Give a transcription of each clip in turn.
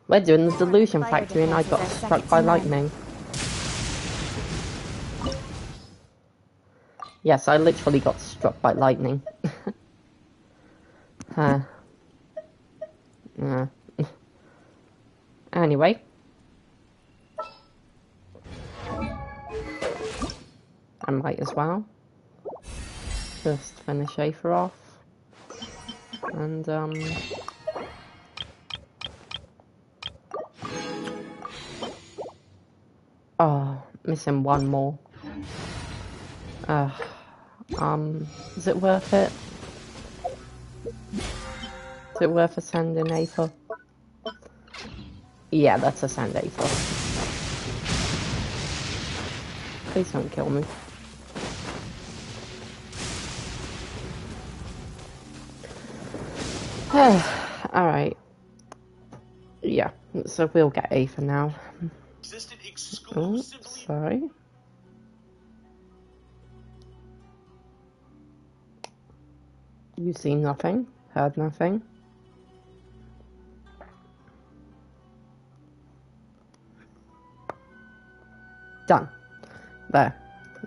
We're doing the Our Delusion fire factory and I got defenses are struck second by to none. lightning. Yes, I literally got struck by lightning. uh, anyway. I might as well. Just finish Aether off. And, oh, missing one more. Is it worth it? Is it worth a send in Aether? Yeah, that's a send Aether. Please don't kill me. Alright. Yeah, so we'll get Aether now. Oh, sorry. You see nothing, heard nothing. Done. There.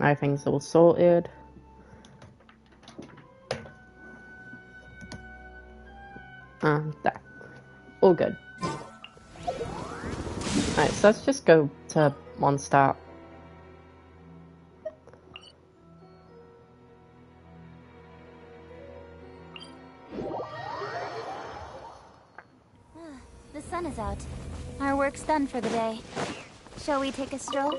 Everything's all sorted. There. All good. Alright, so let's just go to Mondstadt. The sun is out. Our work's done for the day. Shall we take a stroll?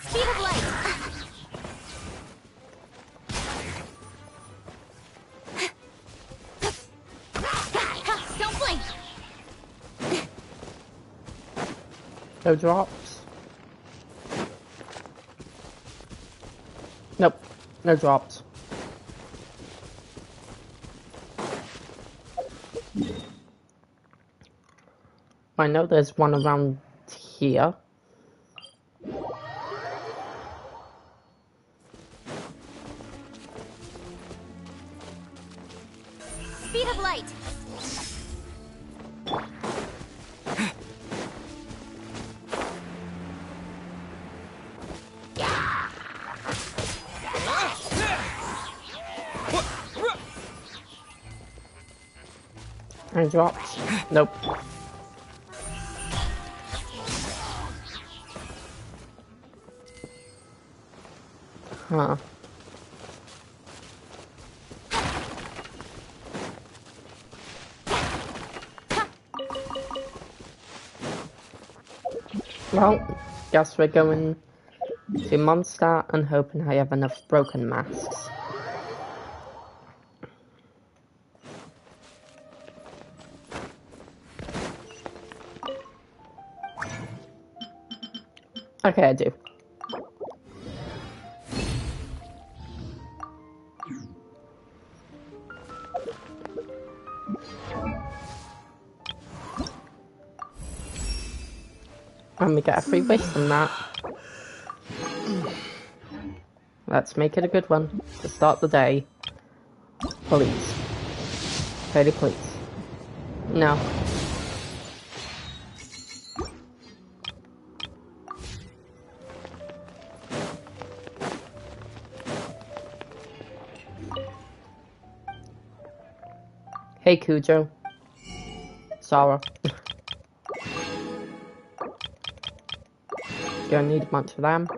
Speed of light! Don't blink! No drops. Nope, no drops. I know there's one around here. Speed of light! No drops. Nope. Huh. Well, guess we're going to Mondstadt and hoping I have enough broken masks. Okay, I do. And we get a free wish from that. Let's make it a good one to start the day. Please. Pretty please. No. Hey Cujo. Sarah. Gonna need a bunch of them.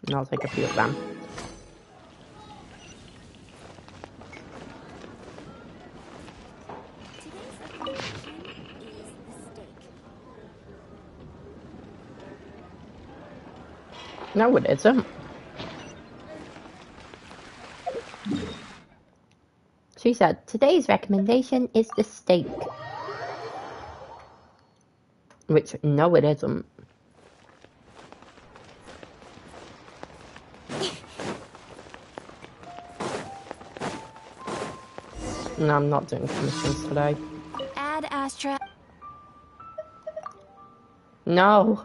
And I'll take a few of them. No, it isn't. She said, today's recommendation is the steak. Which, no, it isn't. No, I'm not doing commissions today. Add Astra. No.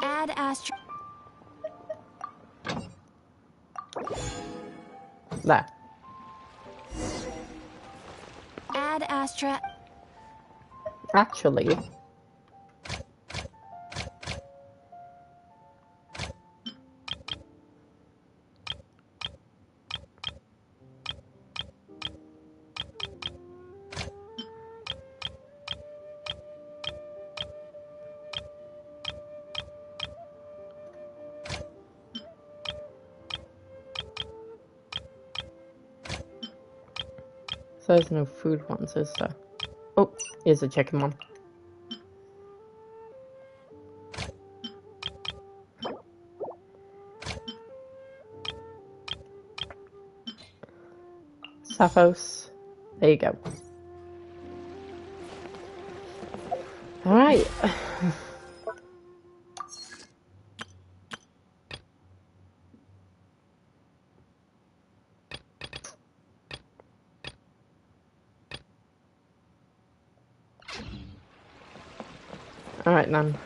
Add Astra. There. Add Astra. Actually. So there's no food ones, is there? Oh, here's a chicken one. Saphos. There you go. Alright. Alright then.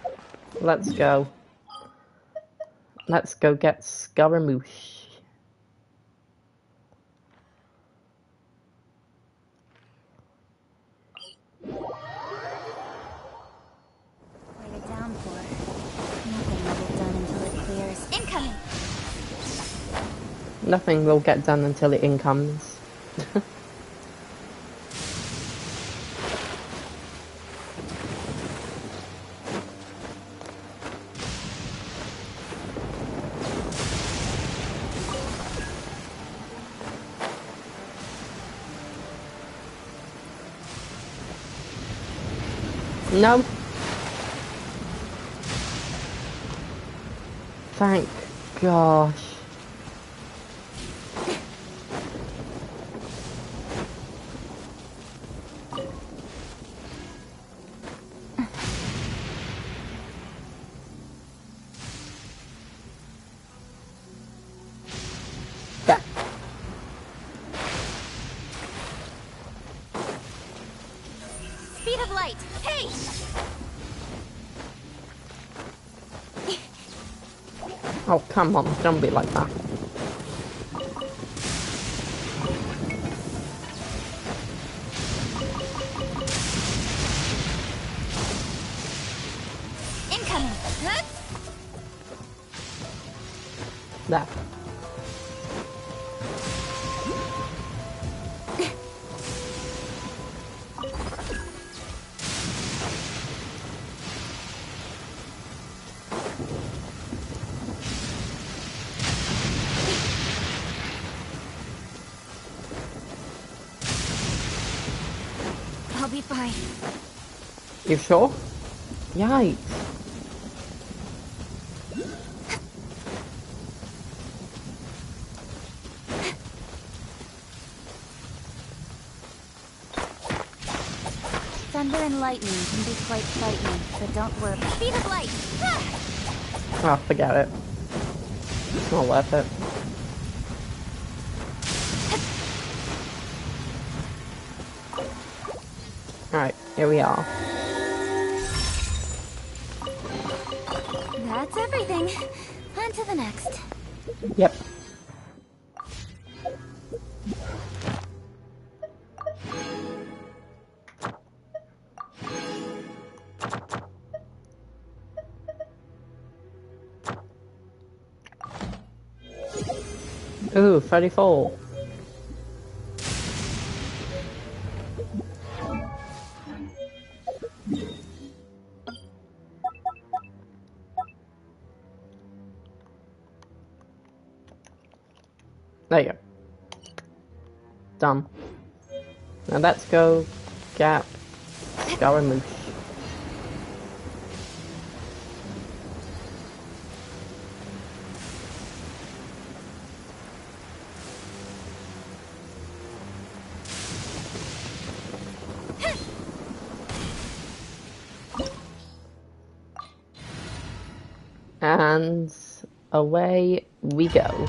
Let's go. Let's go get Scaramouche. Write it down for. Nothing will get done until it clears. Incoming! Nothing will get done until it incomes. No. Thank gosh. Yeah. Speed of light! Hey! Oh, come on. Don't be like that. Incoming! Huh? There. I'll be fine. You sure? Yikes. Thunder and lightning can be quite frightening, but don't worry. Speed of light! Oh, forget it. It's not worth it. Alright, here we are. That's everything. On to the next. Yep. Ooh, 34. There you go. Done. Now let's go get Scaramouche. And away we go.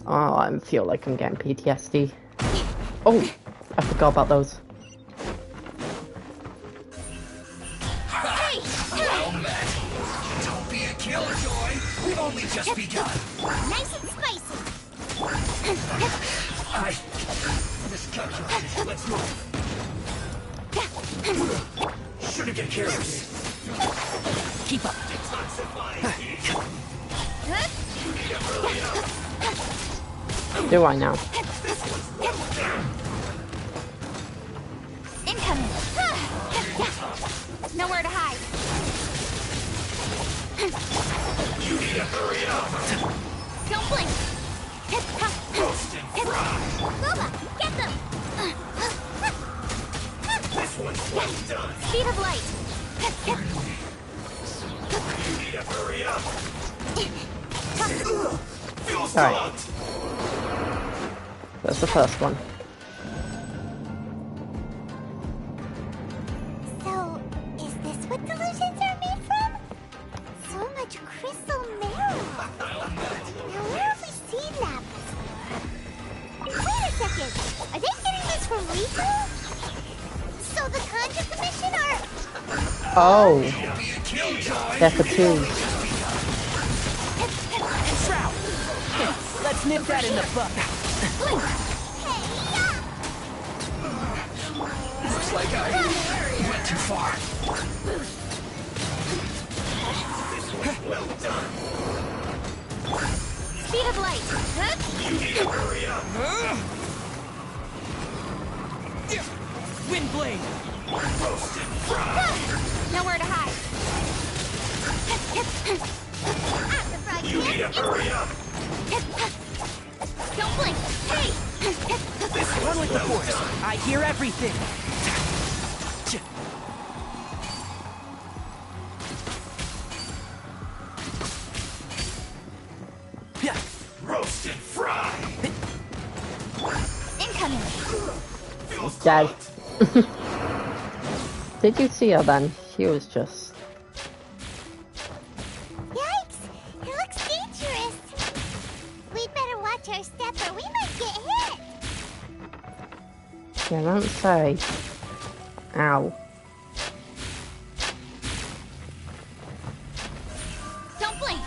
Oh, I feel like I'm getting PTSD. Oh, I forgot about those. Well met. Don't be a killjoy. We've only just begun. Nice and spicy. I miscalculated. Let's move. Shouldn't get careless. Keep up. Do I now? Incoming. Nowhere to hide. You need to hurry up. Don't blink. Roast and fry. Lola, get them. This one's well done. Speed of light. You need to hurry up. Feel All right. stunned. That's the first one. So, is this what delusions are made from? So much crystal marrow. Now where have we seen that before? Wait a second. Are they getting this from Rico? So the Conjure Commission are... Oh, Be a killjoy. they're for two. Shroud! Let's nip that in the bud. Looks like I went too far. This one's well done. Speed of light. You need to hurry up. Wind blade! Roast and fry. Nowhere to hide. After You need to hurry up. Don't blink. Hey! Run with the force. I hear everything. Yeah. Roast and fry. Incoming. Feels Dead. stunned. Did you see her then? She was just... Yikes! It looks dangerous. We'd better watch our step or we might get hit. Yeah, don't say. Ow. Don't blink.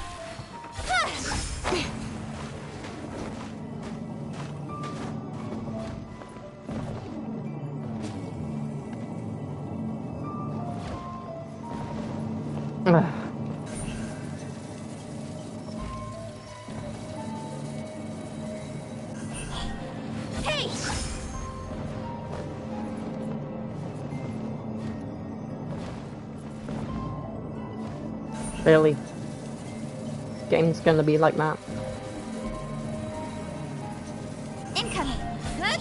Ugh. Hey! Really? Game's gonna be like that. Incoming. Good.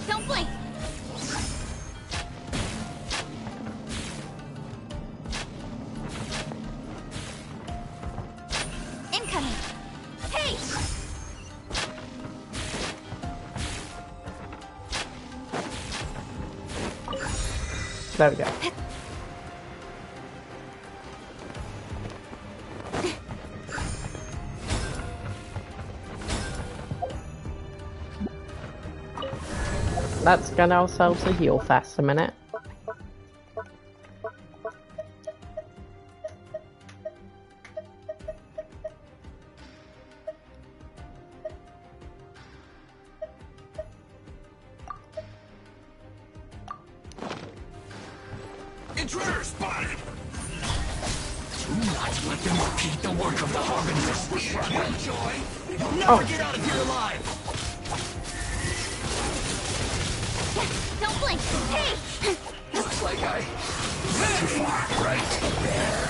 Don't blink. Incoming. Hey! There we go. Let's get ourselves a heal fast a minute. Intruder spotted. Do not let them repeat the work of the Harbingers. Killjoy. You'll never get out of here alive. Don't blink. Hey! Looks like I went too far. Right there.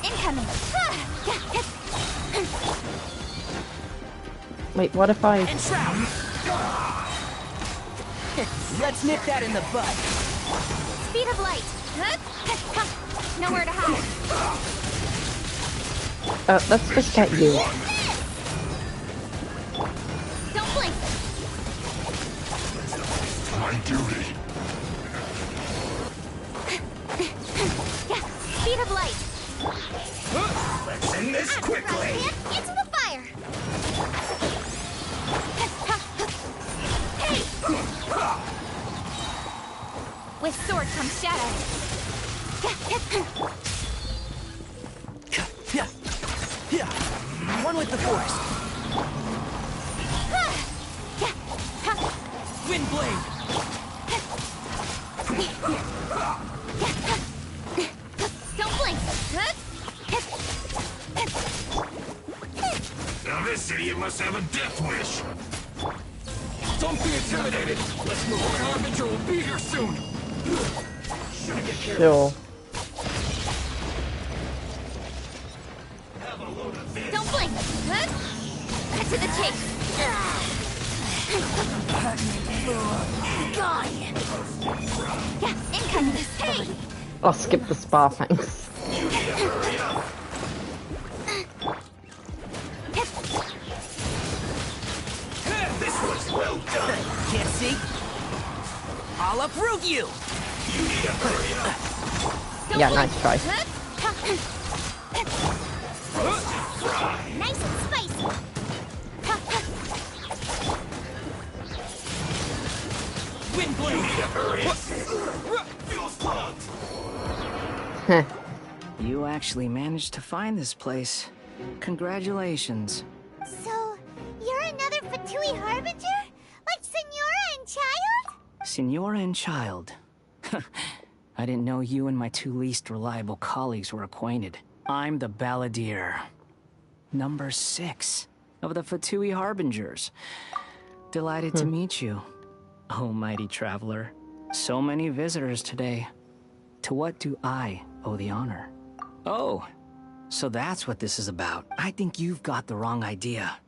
Incoming. Wait, what if I... And Shroud! Let's nip that in the bud. Speed of light. Nowhere to hide. let's just get you. Don't blink. my duty. Speed of light. Let's end this quickly. Into the fire. Hey! With sword comes shadow. One with the force. Wind blade. Don't blink. Now this idiot must have a death wish. Don't be intimidated. Let's move. The Harbinger will be here soon. Should get careful. Sure. Have a load of this. Don't blink. Cut to the chase. Gone. Yeah, incoming. Hey! I'll skip the spa, thanks. Hurry up. This was well done. Can't see? I'll uproot you! You need to hurry up. Yeah, nice try. Nice and spicy. Wind You blade! need to hurry up. Fuel's plugged. Heh. You actually managed to find this place. Congratulations. So, you're another Fatui Harbinger? Like Senora and Child? Senora and Child. I didn't know you and my two least reliable colleagues were acquainted. I'm the Balladeer. Number 6 of the Fatui Harbingers. Delighted to meet you. Oh, mighty traveler. So many visitors today. To what do I owe the honor? Oh, so that's what this is about. I think you've got the wrong idea.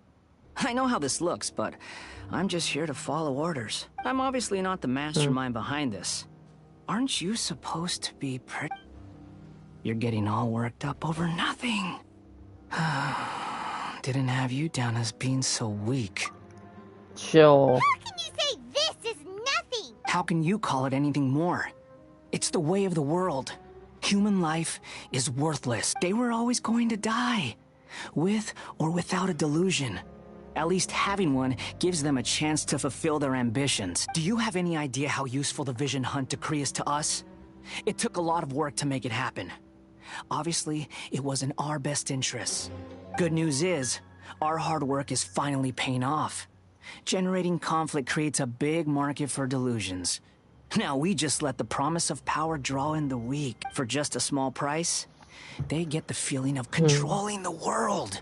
I know how this looks, but I'm just here to follow orders. I'm obviously not the mastermind behind this. Aren't you supposed to be You're getting all worked up over nothing. Didn't have you down as being so weak. Sure. How can you say this is nothing? How can you call it anything more? It's the way of the world. Human life is worthless. They were always going to die. With or without a delusion. At least having one gives them a chance to fulfill their ambitions. Do you have any idea how useful the Vision Hunt decree is to us? It took a lot of work to make it happen. Obviously, it was in our best interests. Good news is, our hard work is finally paying off. Generating conflict creates a big market for delusions. Now we just let the promise of power draw in the weak. For just a small price, they get the feeling of controlling the world.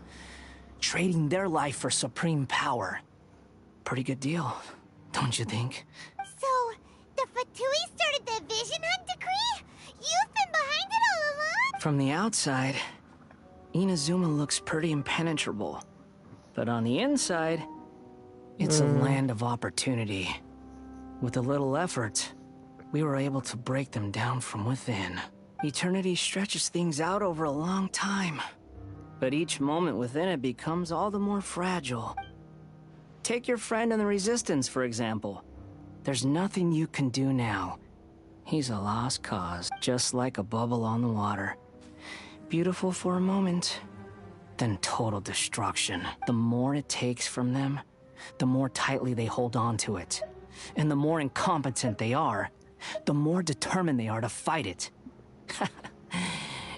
Trading their life for supreme power. Pretty good deal, don't you think? So, the Fatui started the Vision Hunt decree? You've been behind it all along? From the outside, Inazuma looks pretty impenetrable. But on the inside, it's a land of opportunity. With a little effort, we were able to break them down from within. Eternity stretches things out over a long time. But each moment within it becomes all the more fragile. Take your friend in the Resistance, for example. There's nothing you can do now. He's a lost cause, just like a bubble on the water. Beautiful for a moment, then total destruction. The more it takes from them, the more tightly they hold on to it. And the more incompetent they are, the more determined they are to fight it.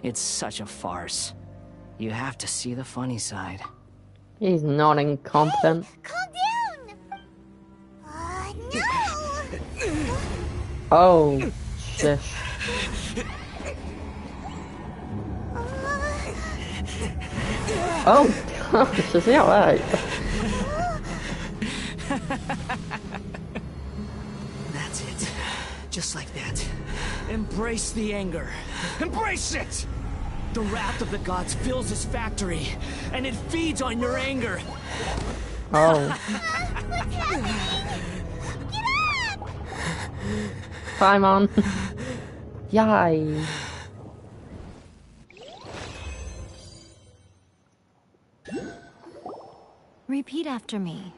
It's such a farce. You have to see the funny side. He's not incompetent. Calm down! No! Oh, shit. Oh, gosh, is he alright? That's it. Just like that. Embrace the anger. Embrace it! The wrath of the gods fills this factory, and it feeds on your anger. Oh. What's happening? Get up! Paimon. Yay. Repeat after me.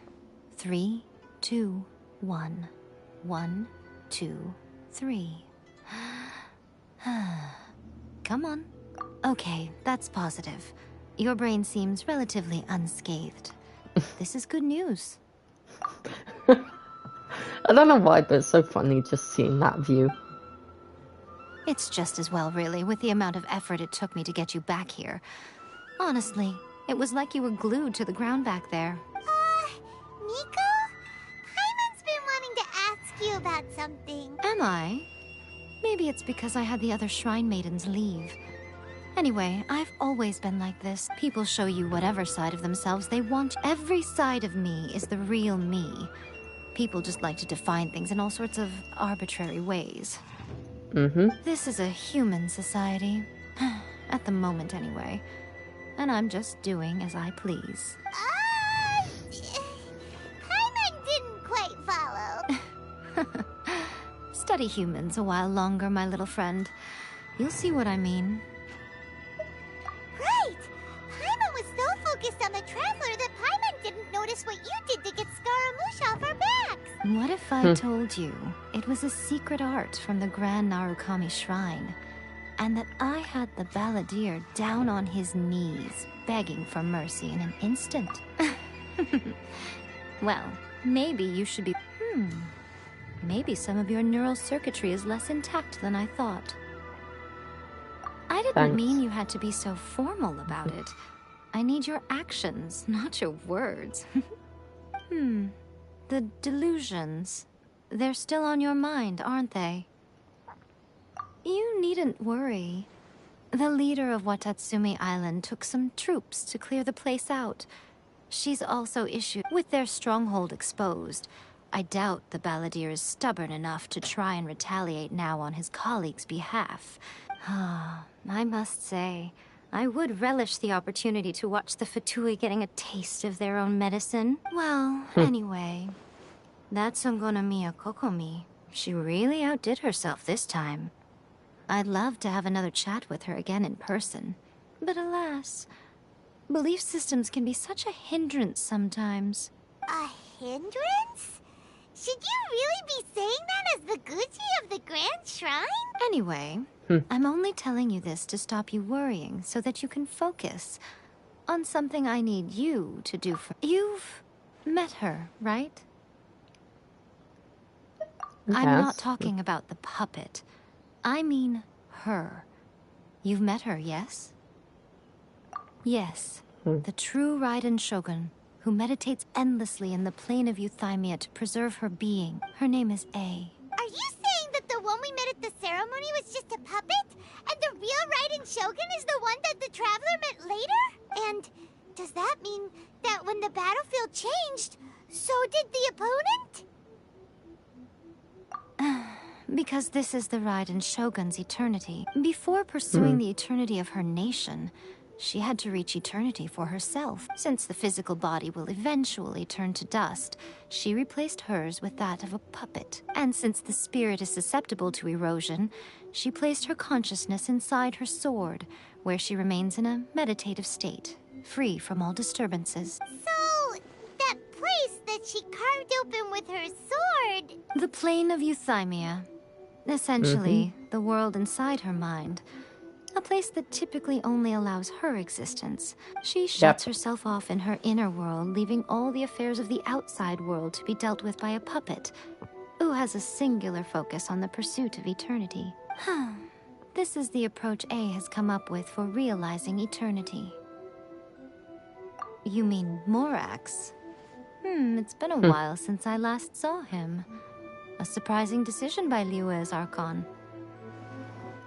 3, 2, 1. 1, 2, 3. Come on. Okay, that's positive. Your brain seems relatively unscathed. This is good news. I don't know why, but it's so funny just seeing that view. It's just as well, really, with the amount of effort it took me to get you back here. Honestly, it was like you were glued to the ground back there. Nico? Paimon's been wanting to ask you about something. Am I? Maybe it's because I had the other Shrine Maidens leave. Anyway, I've always been like this. People show you whatever side of themselves they want. Every side of me is the real me. People just like to define things in all sorts of arbitrary ways. This is a human society. At the moment, anyway. And I'm just doing as I please. Paimon didn't quite follow. Study humans a while longer, my little friend. You'll see what I mean. Right! Paimon was so focused on the Traveler that Paimon didn't notice what you did to get Scaramouche off our backs. What if I told you it was a secret art from the Grand Narukami Shrine, and that I had the balladeer down on his knees, begging for mercy in an instant? Well, maybe you should be... Maybe some of your neural circuitry is less intact than I thought. I didn't mean you had to be so formal about it. I need your actions, not your words. The delusions. They're still on your mind, aren't they? You needn't worry. The leader of Watatsumi Island took some troops to clear the place out. She's also issued... With their stronghold exposed, I doubt the balladeer is stubborn enough to try and retaliate now on his colleagues' behalf. I must say, I would relish the opportunity to watch the Fatui getting a taste of their own medicine. Well, anyway, that Songonomiya Kokomi, she really outdid herself this time. I'd love to have another chat with her again in person. But alas, belief systems can be such a hindrance sometimes. A hindrance? Should you really be saying that as the Gucci of the Grand Shrine? Anyway, I'm only telling you this to stop you worrying so that you can focus on something I need you to do for... You've met her, right? Yes. I'm not talking about the puppet. I mean her. You've met her, yes? Yes, the true Raiden Shogun, who meditates endlessly in the plane of Euthymia to preserve her being. Her name is A. Are you saying that the one we met at the ceremony was just a puppet? And the real Raiden Shogun is the one that the Traveler met later? And does that mean that when the battlefield changed, so did the opponent? Because this is the Raiden Shogun's eternity. Before pursuing the eternity of her nation, she had to reach eternity for herself. Since the physical body will eventually turn to dust, she replaced hers with that of a puppet. And since the spirit is susceptible to erosion, she placed her consciousness inside her sword, where she remains in a meditative state, free from all disturbances. So, that place that she carved open with her sword... The plane of Euthymia. Essentially, the world inside her mind. A place that typically only allows her existence. She shuts herself off in her inner world, leaving all the affairs of the outside world to be dealt with by a puppet, who has a singular focus on the pursuit of eternity. This is the approach A has come up with for realizing eternity. You mean Morax? It's been a while since I last saw him. A surprising decision by Liyue's Archon.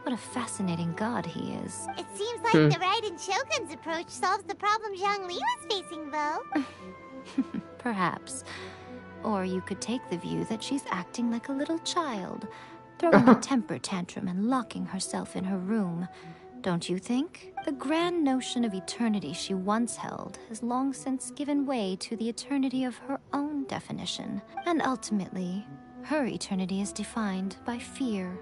What a fascinating god he is. It seems like the Raiden Shogun's approach solves the problem Zhongli was facing, though. Perhaps. Or you could take the view that she's acting like a little child, throwing a temper tantrum and locking herself in her room. Don't you think? The grand notion of eternity she once held has long since given way to the eternity of her own definition. And ultimately, her eternity is defined by fear.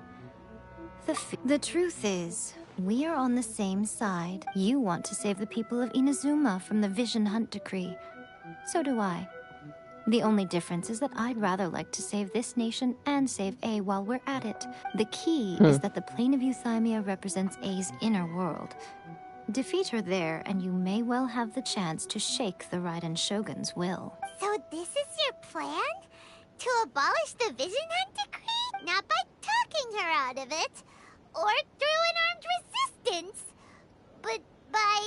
The truth is, we are on the same side. You want to save the people of Inazuma from the Vision Hunt decree. So do I. The only difference is that I'd rather like to save this nation and save A while we're at it. The key is that the plane of Euthymia represents A's inner world. Defeat her there, and you may well have the chance to shake the Raiden Shogun's will. So this is your plan? To abolish the Vision Hunt Decree? Not by talking her out of it, or through an armed resistance, but by,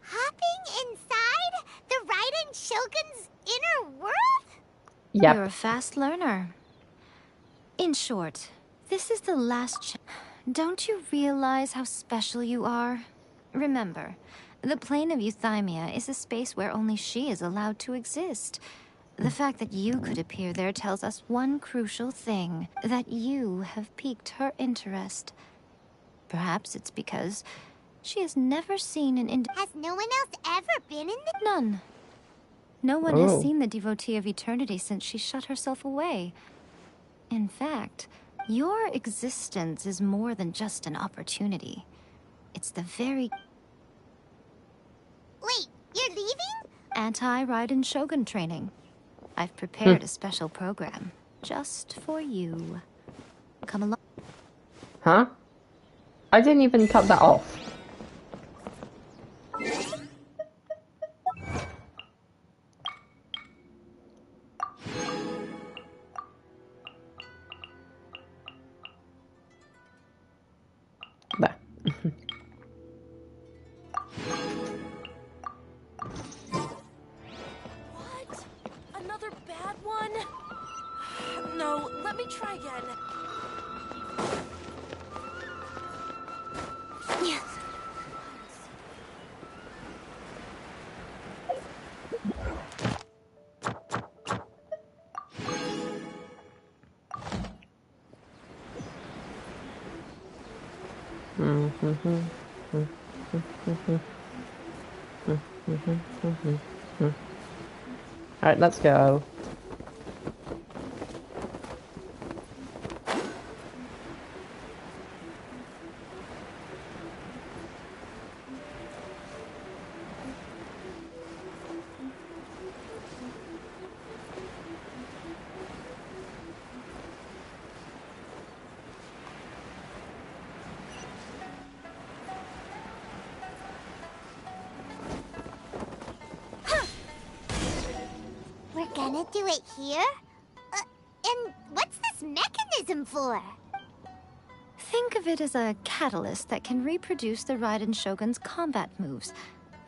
hopping inside the Raiden Shogun's inner world? Yep. You're a fast learner. In short, this is the last Don't you realize how special you are? Remember, the plane of Euthymia is a space where only she is allowed to exist. The fact that you could appear there tells us one crucial thing, that you have piqued her interest. Perhaps it's because she has never seen an Has no one else ever been in the... None. No one has seen the devotee of eternity since she shut herself away. In fact, your existence is more than just an opportunity. It's the very... Wait, you're leaving? Anti-Raiden Shogun training. I've prepared a special program just for you. Come along. Huh? I didn't even cut that off. There. What? Another bad one? No, let me try again. Alright, let's go. We're gonna do it here? And what's this mechanism for? Think of it as a catalyst that can reproduce the Raiden Shogun's combat moves.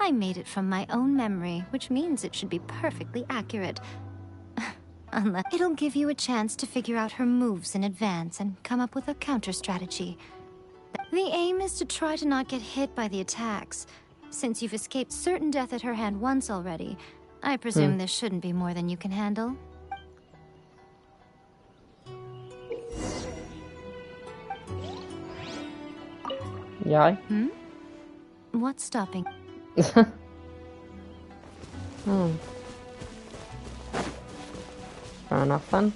I made it from my own memory, which means it should be perfectly accurate. Unless it'll give you a chance to figure out her moves in advance and come up with a counter strategy. The aim is to try to not get hit by the attacks. Since you've escaped certain death at her hand once already, I presume this shouldn't be more than you can handle. Yeah. What's stopping? Fair enough then.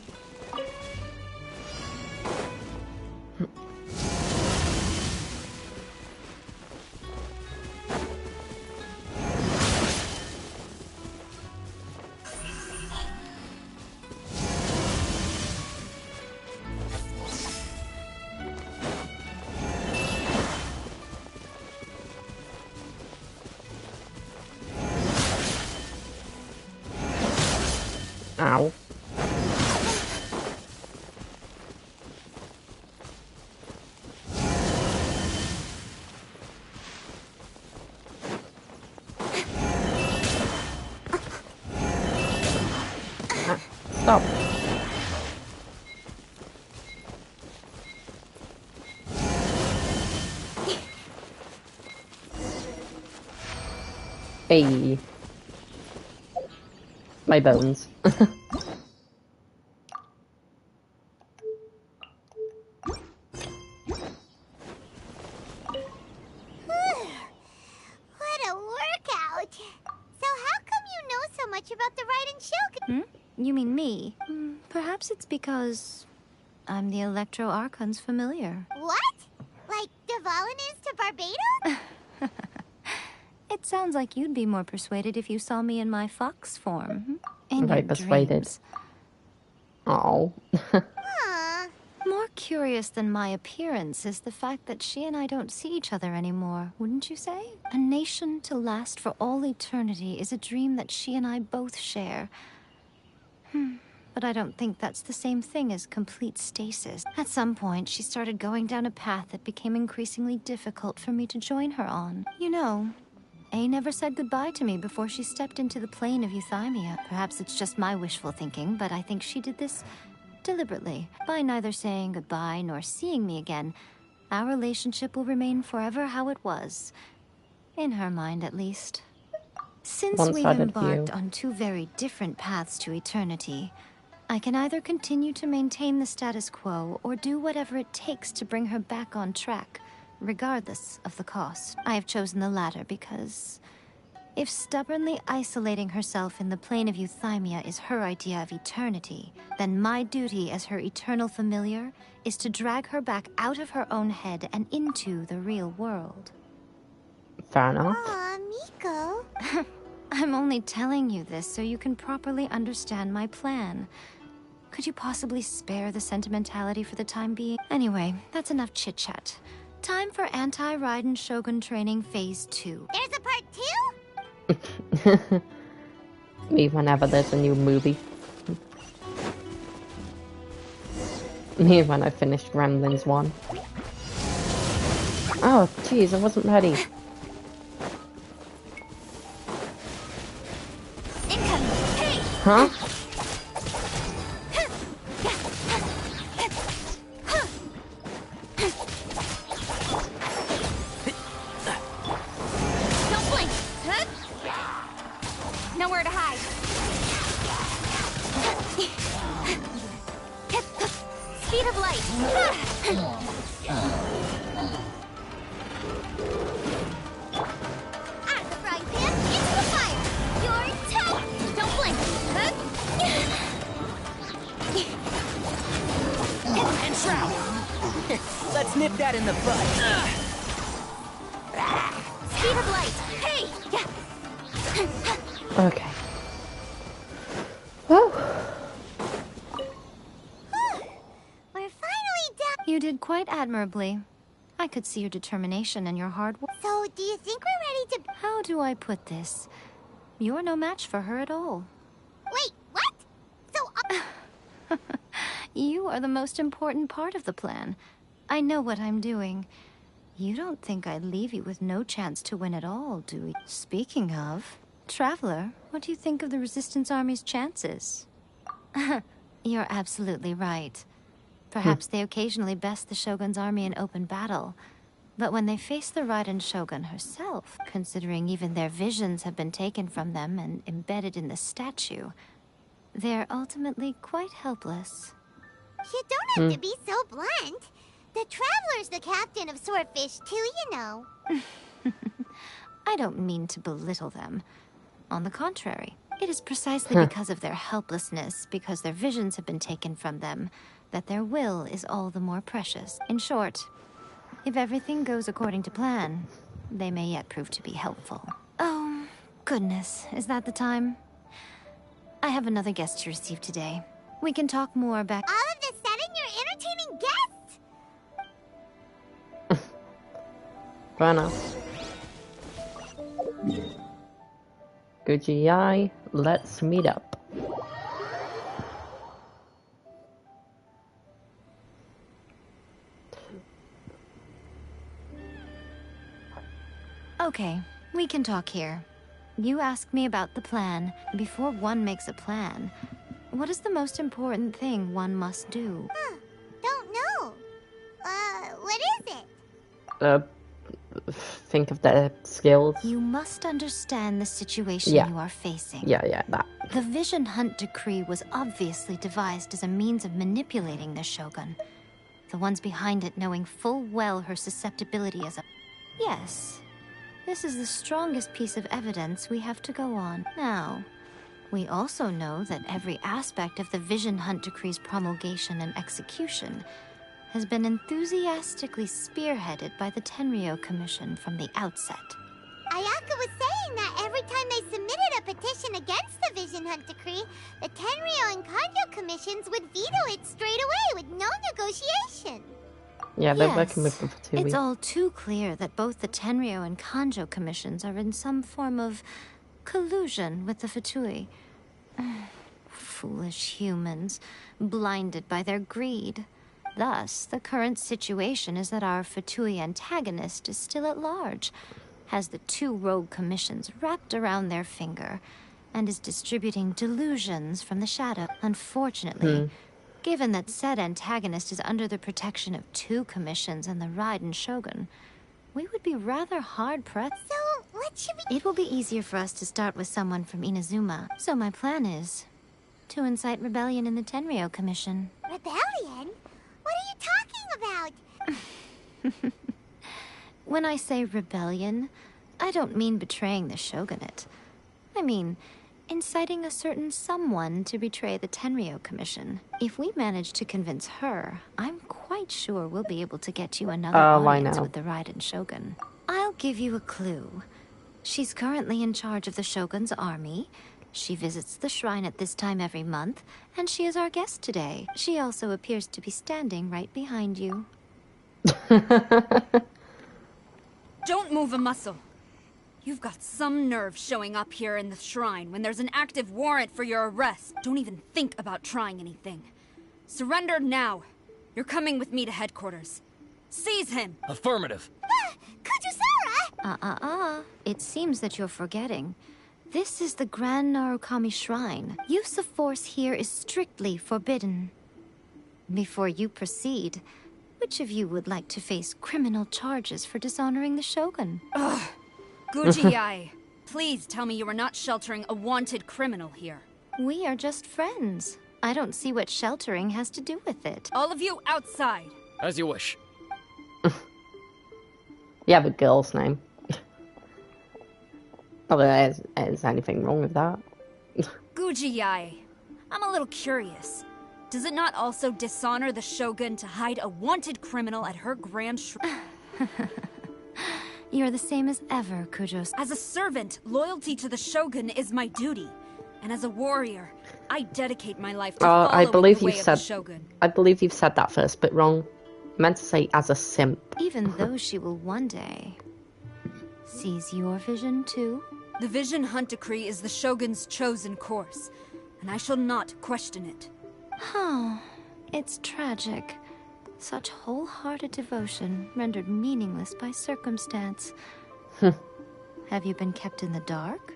Ow. Stop. Hey. My bones. What a workout! So how come you know so much about the Raiden Shogun? You mean me? Perhaps it's because I'm the Electro Archon's familiar. What? Like Devalin is to Barbados? It sounds like you'd be more persuaded if you saw me in my fox form. In Very your persuaded. dreams. Oh. Aw. More curious than my appearance is the fact that she and I don't see each other anymore, wouldn't you say? A nation to last for all eternity is a dream that she and I both share. But I don't think that's the same thing as complete stasis. At some point, she started going down a path that became increasingly difficult for me to join her on. You know, A never said goodbye to me before she stepped into the plane of euthymia. Perhaps it's just my wishful thinking, but I think she did this deliberately. By neither saying goodbye nor seeing me again, our relationship will remain forever how it was. In her mind, at least. Since we've One-sided embarked view. on two very different paths to eternity, I can either continue to maintain the status quo or do whatever it takes to bring her back on track, regardless of the cost. I have chosen the latter because if stubbornly isolating herself in the plane of euthymia is her idea of eternity, then my duty as her eternal familiar is to drag her back out of her own head and into the real world. Fair enough. Aw, Miko. I'm only telling you this so you can properly understand my plan. Could you possibly spare the sentimentality for the time being? Anyway, that's enough chit-chat. Time for Anti-Raiden Shogun Training Phase 2. There's a part 2? Me whenever there's a new movie. Me when I finished Gremlins 1. Oh, jeez, I wasn't ready. Incoming. Hey! Huh? Don't blink. Huh? Nowhere to hide. Speed of light. Out of the frying pan, into the fire. You're toast. Don't blink. Huh? And Shroud! Let's nip that in the bud. Speed of light. Hey! Okay. Whew. We're finally done. You did quite admirably. I could see your determination and your hard work. So, do you think we're ready to... How do I put this? You're no match for her at all. Wait, what? So, You are the most important part of the plan. I know what I'm doing. You don't think I'd leave you with no chance to win at all, do you? Speaking of, Traveler, what do you think of the Resistance Army's chances? You're absolutely right. Perhaps they occasionally best the Shogun's army in open battle. But when they face the Raiden Shogun herself, considering even their visions have been taken from them and embedded in the statue, they're ultimately quite helpless. you don't have to be so blunt. The Traveler's the captain of Swordfish too, you know. I don't mean to belittle them. On the contrary, it is precisely because of their helplessness, because their visions have been taken from them, that their will is all the more precious. In short, if everything goes according to plan, they may yet prove to be helpful. Oh, goodness, is that the time? I have another guest to receive today. We can talk more back. All of this said and you're entertaining guests? Fair enough. Good GI, let's meet up. Okay, we can talk here. You asked me about the plan. Before one makes a plan, what is the most important thing one must do? Don't know. What is it? Think of their skills. You must understand the situation Yeah. you are facing. Yeah, that. The Vision Hunt Decree was obviously devised as a means of manipulating the Shogun. The ones behind it knowing full well her susceptibility as a... Yes. This is the strongest piece of evidence we have to go on. Now, we also know that every aspect of the Vision Hunt Decree's promulgation and execution has been enthusiastically spearheaded by the Tenryo Commission from the outset. Ayaka was saying mentioned that every time they submitted a petition against the Vision Hunt decree, the Tenryo and Kanjo commissions would veto it straight away with no negotiation. Yeah, they're working with the Fatui. It's all too clear that both the Tenryo and Kanjo commissions are in some form of collusion with the Fatui. Foolish humans, blinded by their greed. Thus, the current situation is that our Fatui antagonist is still at large, has the two rogue commissions wrapped around their finger, and is distributing delusions from the shadow. Unfortunately, given that said antagonist is under the protection of two commissions and the Raiden Shogun, we would be rather hard-pressed. So, what should we... It will be easier for us to start with someone from Inazuma. So my plan is to incite rebellion in the Tenryo Commission. Rebellion? What are you talking about? When I say rebellion, I don't mean betraying the shogunate. I mean inciting a certain someone to betray the Tenryo Commission. If we manage to convince her, I'm quite sure we'll be able to get you another audience with the Raiden Shogun. I'll give you a clue. She's currently in charge of the Shogun's army. She visits the shrine at this time every month, and she is our guest today. She also appears to be standing right behind you. Don't move a muscle. You've got some nerve showing up here in the shrine when there's an active warrant for your arrest. Don't even think about trying anything. Surrender now. You're coming with me to headquarters. Seize him! Affirmative. Kujusara! It seems that you're forgetting. This is the Grand Narukami Shrine. Use of force here is strictly forbidden. Before you proceed, which of you would like to face criminal charges for dishonoring the Shogun? Ugh. Guji-ai, please tell me you are not sheltering a wanted criminal here. We are just friends. I don't see what sheltering has to do with it. All of you outside. As you wish. You have a girl's name. Not that there's anything wrong with that. Guji-ai, I'm a little curious. Does it not also dishonor the Shogun to hide a wanted criminal at her grand shrine? You're the same as ever, Kujos. As a servant, loyalty to the Shogun is my duty. And as a warrior, I dedicate my life to following I believe the way you of said. the Shogun. I believe you've said that first, but wrong. I meant to say as a simp. Even though she will one day seize your vision too. The Vision Hunt Decree is the Shogun's chosen course, and I shall not question it. Oh, it's tragic. Such wholehearted devotion rendered meaningless by circumstance. Have you been kept in the dark?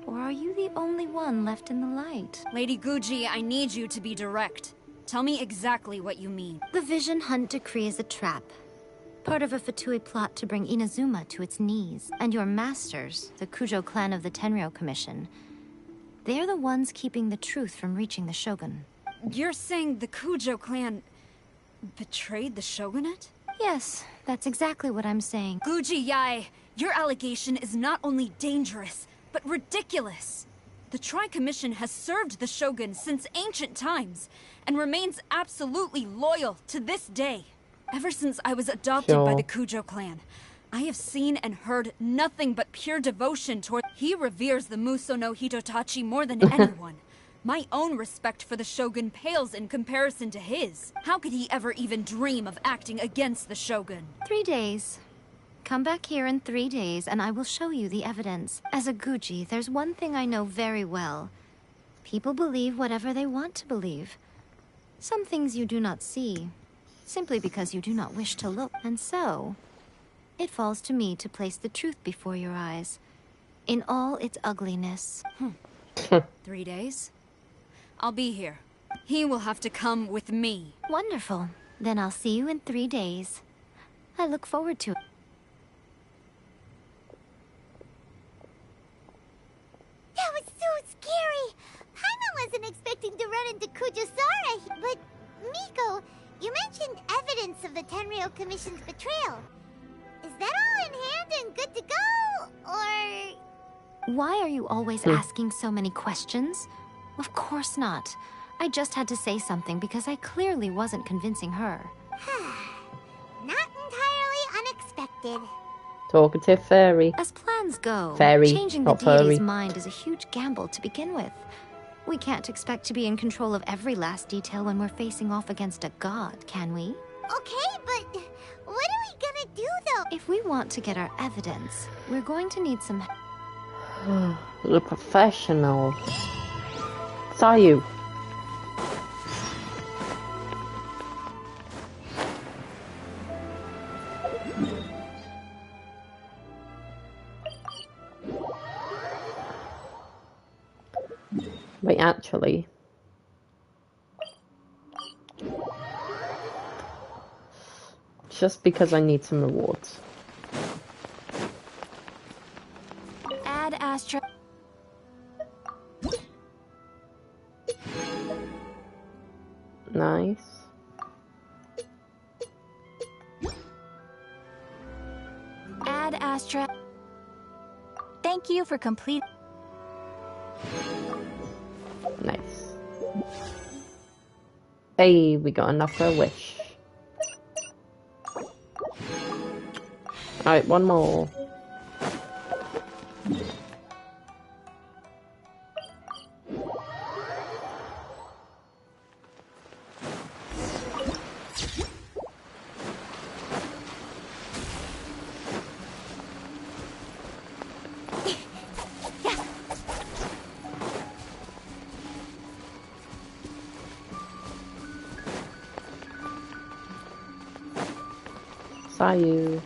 Or are you the only one left in the light? Lady Guji, I need you to be direct. Tell me exactly what you mean. The Vision Hunt Decree is a trap. Part of a Fatui plot to bring Inazuma to its knees. And your masters, the Kujo clan of the Tenryo Commission, they're the ones keeping the truth from reaching the Shogun. You're saying the Kujo clan betrayed the Shogunate? Yes, that's exactly what I'm saying. Guji-ai, your allegation is not only dangerous, but ridiculous. The Tri-Commission has served the Shogun since ancient times, and remains absolutely loyal to this day. Ever since I was adopted by the Kujo clan, I have seen and heard nothing but pure devotion toward... He reveres the Muso no Hitotachi more than anyone. My own respect for the Shogun pales in comparison to his. How could he ever even dream of acting against the Shogun? 3 days. Come back here in 3 days, and I will show you the evidence. As a Guji, there's one thing I know very well. People believe whatever they want to believe. Some things you do not see, simply because you do not wish to look. And so, it falls to me to place the truth before your eyes, in all its ugliness. 3 days? I'll be here. He will have to come with me. Wonderful. Then I'll see you in 3 days. I look forward to it. That was so scary! Paimon wasn't expecting to run into Kujusara, but... Miko, you mentioned evidence of the Tenryo Commission's betrayal. Is that all in hand and good to go, or... Why are you always asking so many questions? Of course not. I just had to say something because I clearly wasn't convincing her. Not entirely unexpected. Talkative fairy. As plans go, Fairy, changing the not furry. deity's mind is a huge gamble to begin with. We can't expect to be in control of every last detail when we're facing off against a god, can we? Okay, but what are we gonna do though? If we want to get our evidence, we're going to need some... The professional. Saw you. Wait, actually. Just because I need some rewards. Add Astra. Nice. Add Astra. Thank you for complete. Nice. Hey, we got enough for a wish. Alright, one more. Saw you.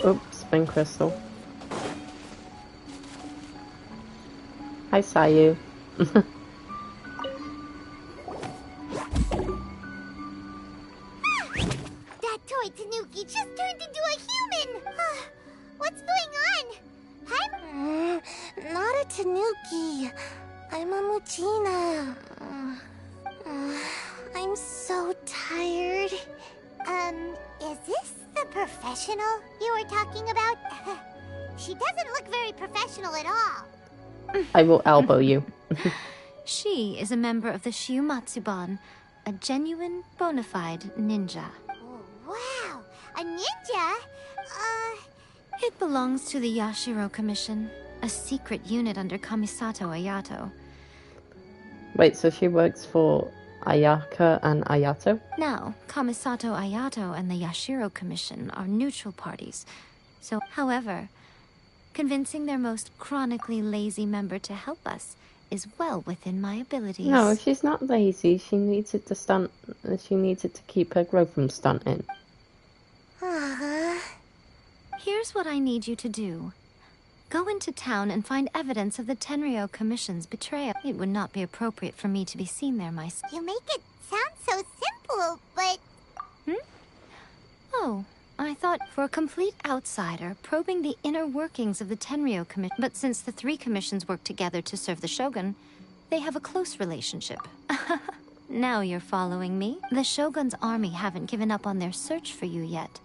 Oops, spin crystal. I saw you. That toy Tanuki just turned into a human! What's going on? I'm... not a Tanuki. I'm a Muchina. I'm so tired. Is this the professional you were talking about? She doesn't look very professional at all. I will elbow you. She is a member of the Shiumatsuban, a genuine, bona fide ninja. Oh, wow! A ninja? It belongs to the Yashiro Commission, a secret unit under Kamisato Ayato. Wait, so she works for Ayaka and Ayato? Now, Kamisato Ayato and the Yashiro Commission are neutral parties. So, however, convincing their most chronically lazy member to help us is well within my abilities. No, she's not lazy. She needs it to stunt. She needs it to keep her growth from stunting. Here's what I need you to do. Go into town and find evidence of the Tenryo Commission's betrayal. It would not be appropriate for me to be seen there myself. You make it sound so simple, but... Oh, I thought for a complete outsider, probing the inner workings of the Tenryo Commission. But since the three commissions work together to serve the Shogun, they have a close relationship. Now you're following me. The Shogun's army haven't given up on their search for you yet.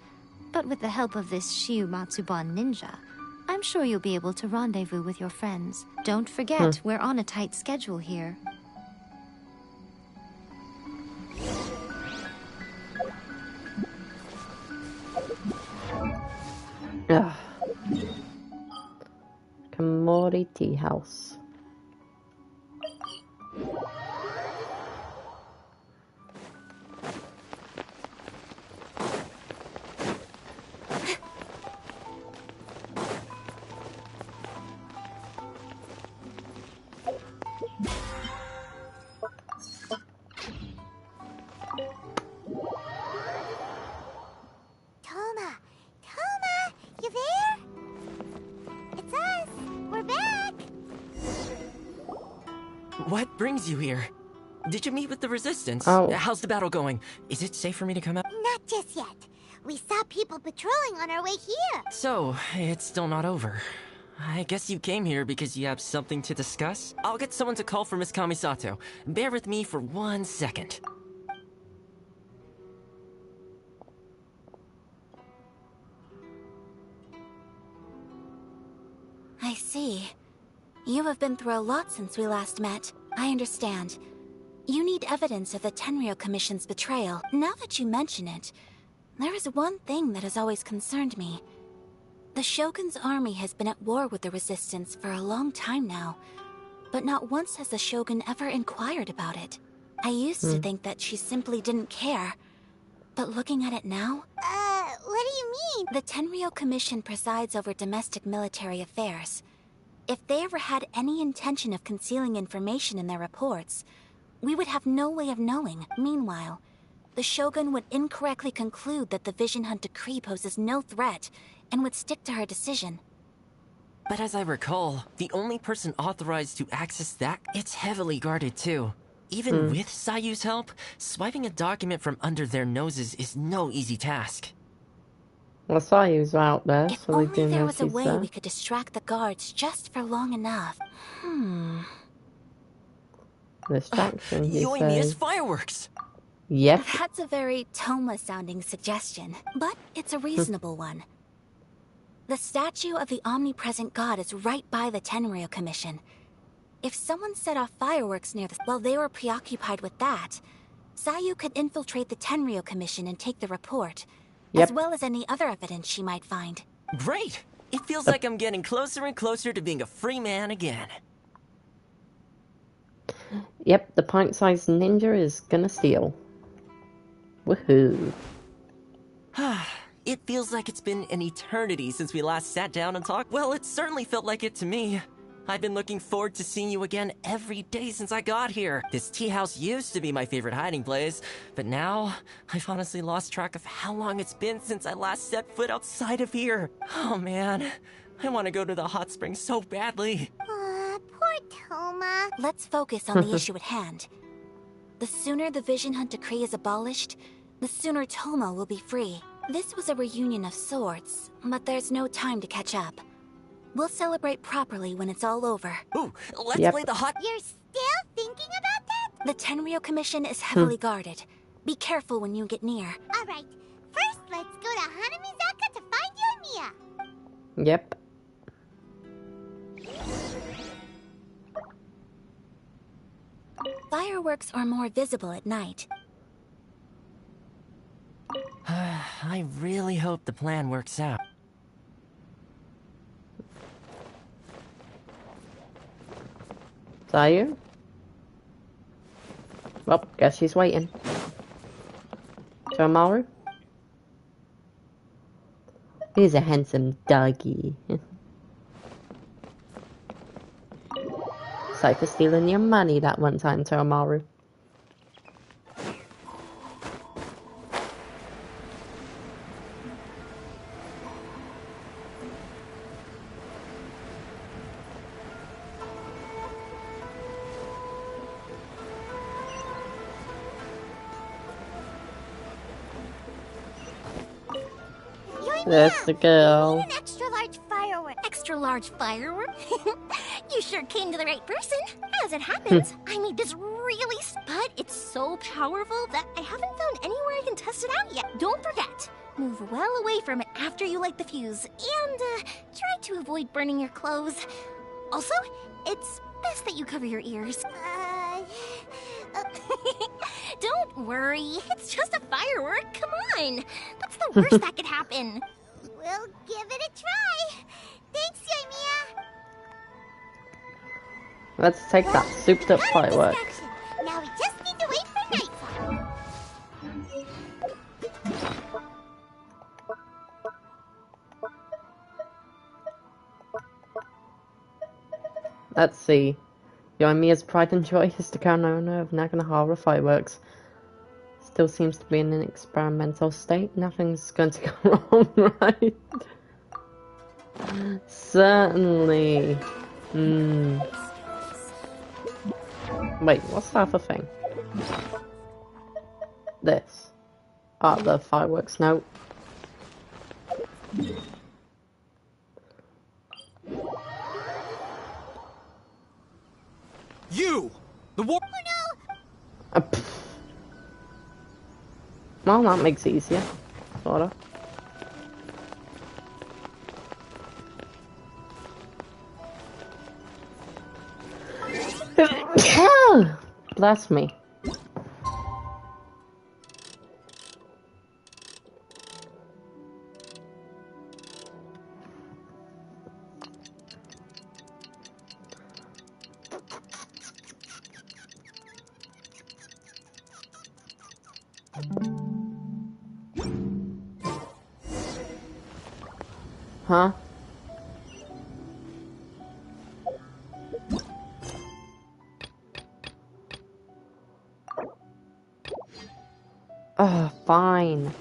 But with the help of this Shiumatsuban ninja, I'm sure you'll be able to rendezvous with your friends. Don't forget, we're on a tight schedule here. Ugh. Kamori Tea House. Toma, you there? It's us. We're back. What brings you here? Did you meet with the Resistance? Oh. How's the battle going? Is it safe for me to come out? Not just yet. We saw people patrolling on our way here. So, it's still not over. I guess you came here because you have something to discuss? I'll get someone to call for Miss Kamisato. Bear with me for 1 second. I see. You have been through a lot since we last met. I understand. You need evidence of the Tenryou Commission's betrayal. Now that you mention it, there is one thing that has always concerned me. The Shogun's army has been at war with the Resistance for a long time now, but not once has the Shogun ever inquired about it. I used to think that she simply didn't care, but looking at it now... what do you mean? The Tenryou Commission presides over domestic military affairs. If they ever had any intention of concealing information in their reports, we would have no way of knowing. Meanwhile, the Shogun would incorrectly conclude that the Vision Hunt decree poses no threat, and would stick to her decision. But as I recall, the only person authorized to access that, it's heavily guarded too. Even with Sayu's help, swiping a document from under their noses is no easy task. Well, Sayu's out there, If so they only do there know was a she's way there. we could distract the guards just for long enough. Distraction, you Yoimiya's say? fireworks! Yep. That's a very Toma-sounding suggestion, but it's a reasonable one. The statue of the omnipresent god is right by the Tenryou Commission. If someone set off fireworks near the... while they were preoccupied with that, Sayu could infiltrate the Tenryou Commission and take the report, as well as any other evidence she might find. Great! It feels like I'm getting closer and closer to being a free man again. Yep, the pint-sized ninja is gonna steal. Woohoo. It feels like it's been an eternity since we last sat down and talked. Well, it certainly felt like it to me. I've been looking forward to seeing you again every day since I got here. This tea house used to be my favorite hiding place, but now I've honestly lost track of how long it's been since I last set foot outside of here. Oh man, I want to go to the hot springs so badly. Poor Toma. Let's focus on the issue at hand. The sooner the Vision Hunt decree is abolished, the sooner Toma will be free. This was a reunion of sorts, but there's no time to catch up. We'll celebrate properly when it's all over. Ooh, let's play the hot... You're still thinking about that? The Tenryou Commission is heavily guarded. Be careful when you get near. Alright, first let's go to Hanamizaka to find Yoimiya. Yep. Fireworks are more visible at night. I really hope the plan works out. Sayu? Well, guess she's waiting. Tomaru? He's a handsome doggy. Sorry for stealing your money that one time, Tomaru. That's the girl. An extra large firework. Extra large firework? You sure came to the right person. As it happens, I made this really but it's so powerful that I haven't found anywhere I can test it out yet. Don't forget, move well away from it after you light the fuse, and try to avoid burning your clothes. Also, it's best that you cover your ears. Don't worry, it's just a firework. Come on, what's the worst that could happen? We'll give it a try. Thanks, Yoimiya. Let's take that souped up firework. Now we just need to wait for nightfall. Let's see. Yoimiya's pride and joy is the current owner of Naganohara Fireworks. Still seems to be in an experimental state. Nothing's going to go wrong, right? Certainly. Wait, what's the other thing? This. Ah, the fireworks note. You! The war... Oh no! Well, that makes it easier. Sorta. Bless me. Huh? Ugh, fine.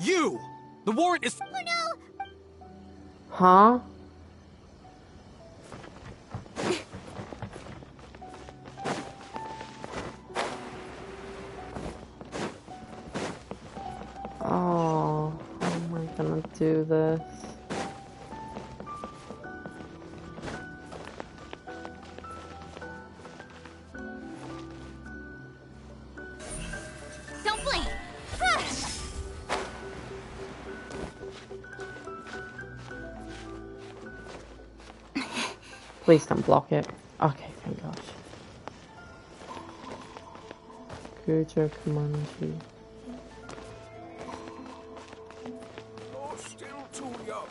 You! The warrant is... Oh no! Huh? Oh, how am I gonna do this? Don't blink! Please don't block it. Okay, thank gosh. Future Comanche. You're still too young.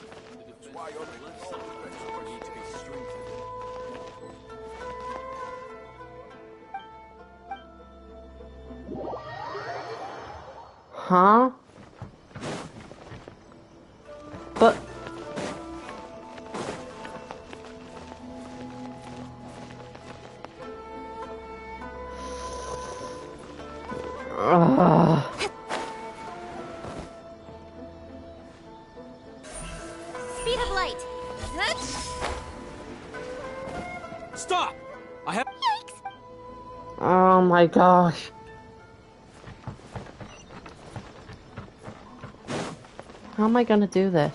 That's why you're making all the better need to be strengthened. Huh? But... Ugh. Speed of light! Stop! I have... Yikes! Oh my gosh. How am I gonna do this?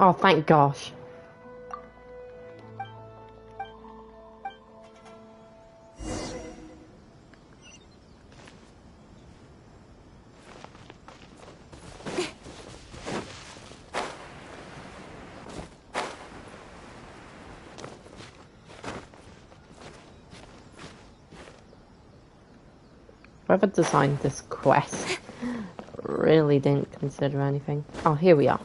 Oh, thank gosh. Whoever designed this quest really didn't consider anything. Oh, here we are.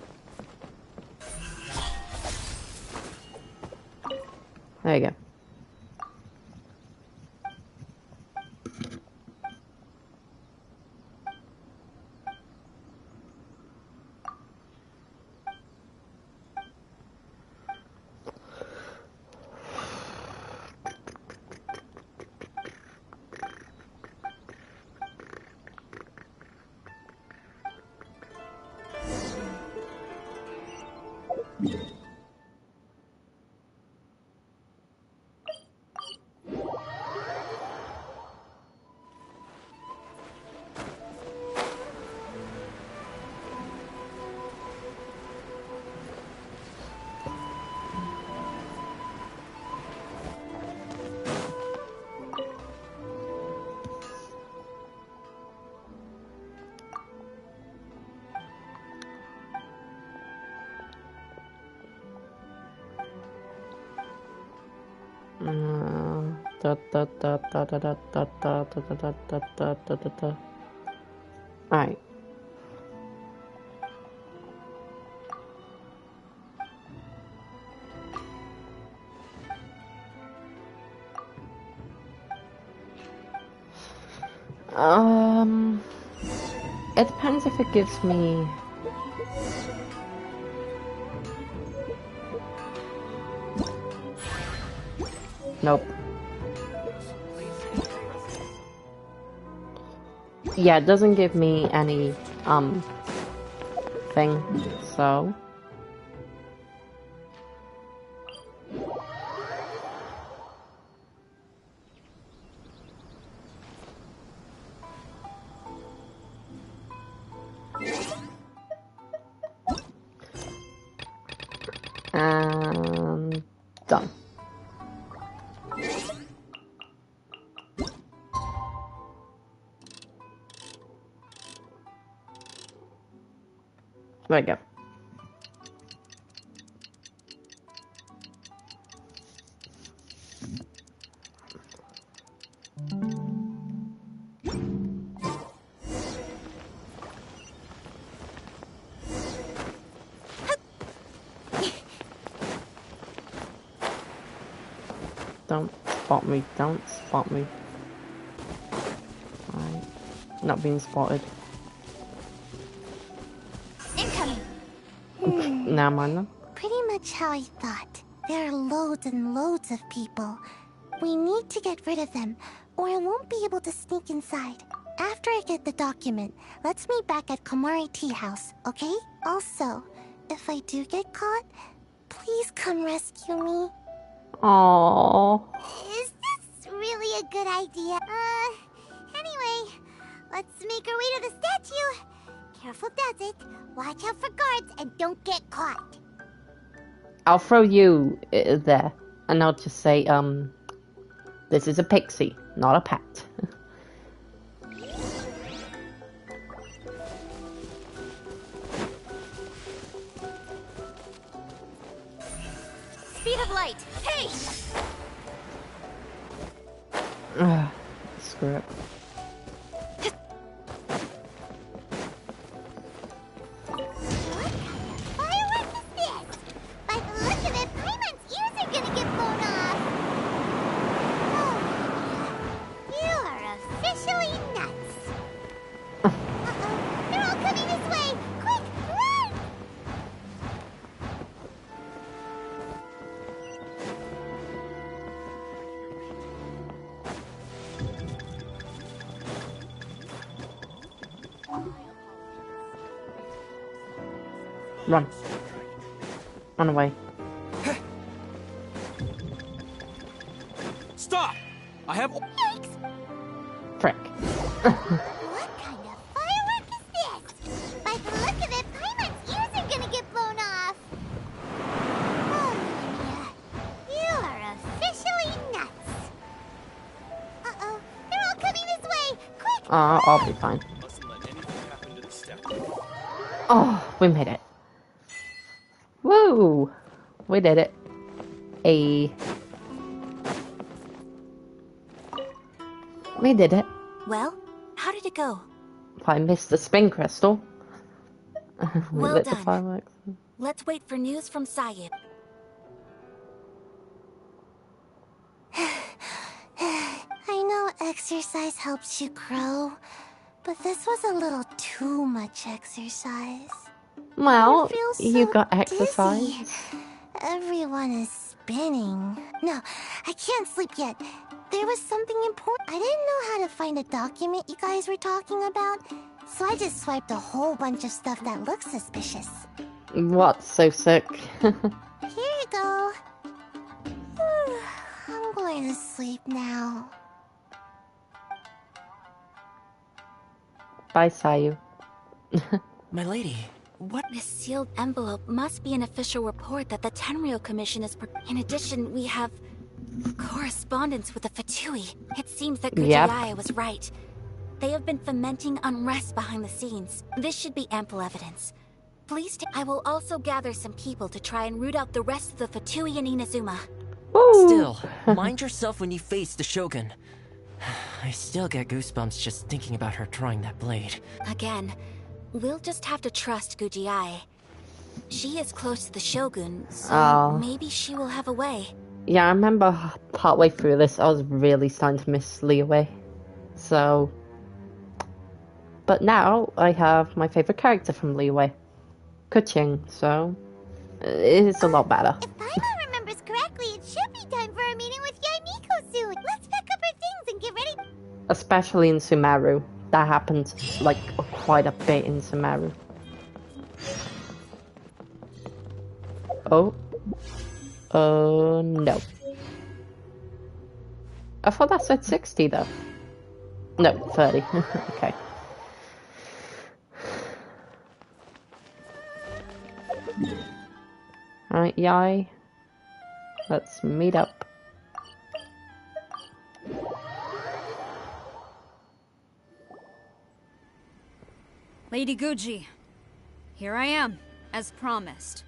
There you go. Alright. It depends if it gives me... Nope. Yeah, it doesn't give me any, thing, so... There we go. Don't spot me, don't spot me. Right. Not being spotted. Incoming! Now mind them. Pretty much how I thought. There are loads and loads of people. We need to get rid of them, or I won't be able to sneak inside. After I get the document, let's meet back at Komari Tea House, okay? Also, if I do get caught, please come rescue me. Aww. Is this really a good idea? Anyway, let's make our way to the statue. Careful does it. Watch out for guards and don't get caught. I'll throw you there, and I'll just say, this is a pixie, not a pet. Speed of light! Hey! Screw it. Firework is this? By the look of it, Paimon's ears are gonna get blown off. Oh, you are officially nuts. Uh-oh, they're all coming this way. Quick, run! Run. Run away. Stop! I have. Yikes! Frick. What kind of firework is this? By the look of it, Paimon's ears are gonna get blown off. Oh, Mia, you are officially nuts. Uh-oh, they're all coming this way. Quick! I'll be fine. Mustn't let anything happen to the step. Oh, we made it. Woo! We did it. We did it. Well, how did it go? I missed the spin crystal. We Well lit the done. fireworks. Let's wait for news from Sayid. I know exercise helps you grow, but this was a little too much exercise. Well, I feel so you got dizzy. exercise. Everyone is spinning. No, I can't sleep yet. There was something important. I didn't know how to find a document you guys were talking about, so I just swiped a whole bunch of stuff that looks suspicious. What's so sick? Here you go. I'm going to sleep now. Bye, Sayu. My lady, what? This sealed envelope must be an official report that the Tenryo Commission is. In addition, we have correspondence with the Fatui. It seems that Yep. Kujiai was right. They have been fomenting unrest behind the scenes. This should be ample evidence. Please, I will also gather some people to try and root out the rest of the Fatui in Inazuma. Woo! Still, mind yourself when you face the Shogun. I still get goosebumps just thinking about her drawing that blade. Again, we'll just have to trust Kujiai. She is close to the Shogun, so Oh. maybe she will have a way. Yeah, I remember partway through this, I was really starting to miss Leeway. So, but now I have my favorite character from Leeway, Kuching. So it's a lot better. If Paimon remembers correctly, it should be time for a meeting with Yaimiko soon. Let's pack up our things and get ready. Especially in Sumeru, that happened like quite a bit in Sumeru. Oh. No. I thought that said 60 though. No, 30. Okay. Alright, Yai. Let's meet up. Lady Guji, Here I am, as promised.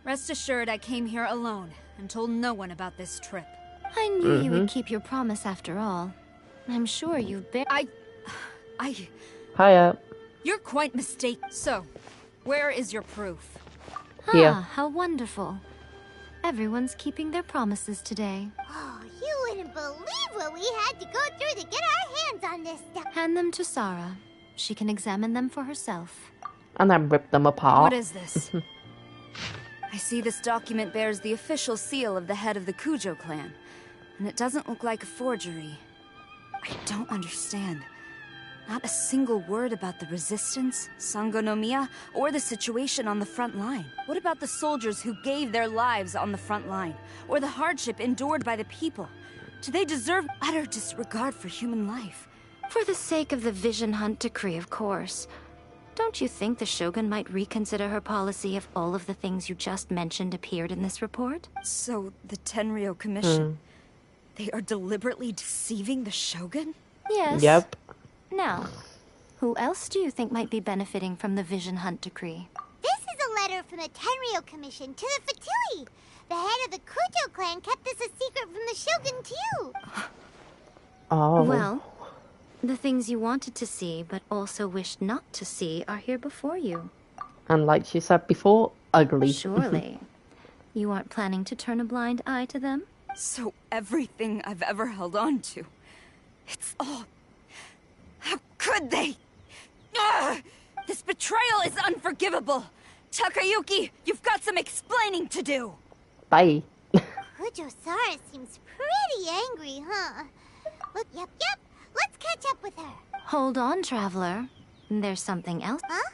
Rest assured I came here alone and told no one about this trip. I knew you would keep your promise after all. I'm sure you've been. Hiya. You're quite mistaken. So, where is your proof? Here. Ah, how wonderful. Everyone's keeping their promises today. Oh, you wouldn't believe what we had to go through to get our hands on this stuff. Hand them to Sarah. She can examine them for herself. And then rip them apart. What is this? I see this document bears the official seal of the head of the Kujo clan, and it doesn't look like a forgery. I don't understand. Not a single word about the resistance, Sangonomiya, or the situation on the front line. What about the soldiers who gave their lives on the front line, or the hardship endured by the people? Do they deserve utter disregard for human life? For the sake of the Vision Hunt decree, of course. Don't you think the Shogun might reconsider her policy if all of the things you just mentioned appeared in this report? So, the Tenryou Commission, they are deliberately deceiving the Shogun? Yes. Yep. Now, who else do you think might be benefiting from the Vision Hunt decree? This is a letter from the Tenryou Commission to the Fatui. The head of the Kujo clan kept this a secret from the Shogun, too. Oh. Well, the things you wanted to see but also wished not to see are here before you. And like she said before, ugly. Surely. You aren't planning to turn a blind eye to them? So everything I've ever held on to, it's all... How could they? Ugh! This betrayal is unforgivable! Takayuki, you've got some explaining to do! Bye. Kujo-Sara seems pretty angry, huh? Look, yep. Let's catch up with her. Hold on, traveler. There's something else. Huh?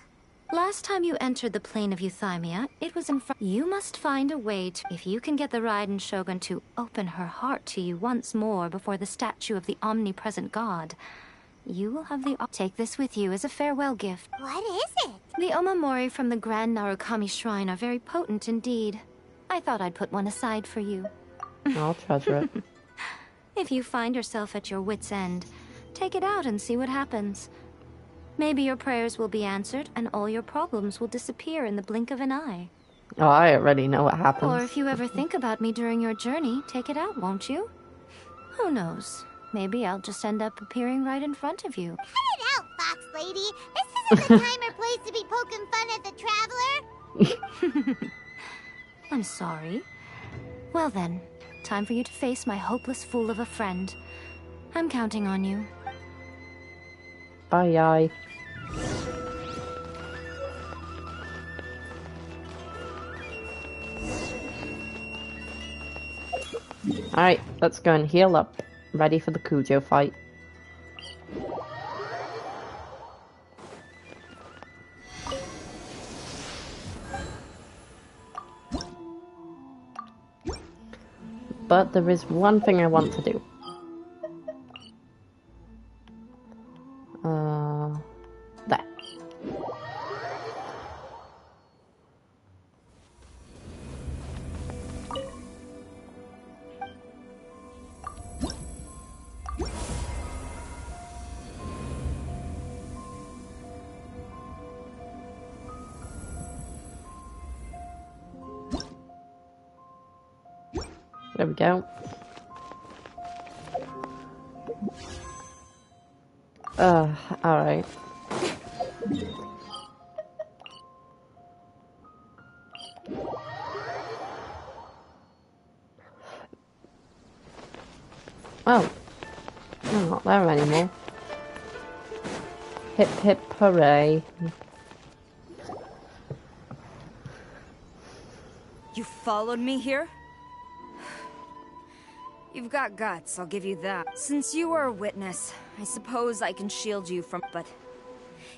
Last time you entered the plane of Euthymia, it was in front. You must find a way to... If you can get the Raiden Shogun to open her heart to you once more before the statue of the omnipresent god, you will have the... Take this with you as a farewell gift. What is it? The Omamori from the Grand Narukami Shrine are very potent indeed. I thought I'd put one aside for you. I'll treasure it. If you find yourself at your wit's end, take it out and see what happens. Maybe your prayers will be answered and all your problems will disappear in the blink of an eye. Oh, I already know what happens. Or if you ever think about me during your journey, take it out, won't you? Who knows? Maybe I'll just end up appearing right in front of you. Cut it out, Fox Lady. This isn't the time or place to be poking fun at the traveler. I'm sorry. Well then, time for you to face my hopeless fool of a friend. I'm counting on you. Bye. Alright, let's go and heal up. Ready for the Kujo fight. But there is one thing I want to do. There. There we go. Alright. Oh. I'm not there anymore. Hip hip hooray. You followed me here? You've got guts, I'll give you that. Since you are a witness, I suppose I can shield you from... But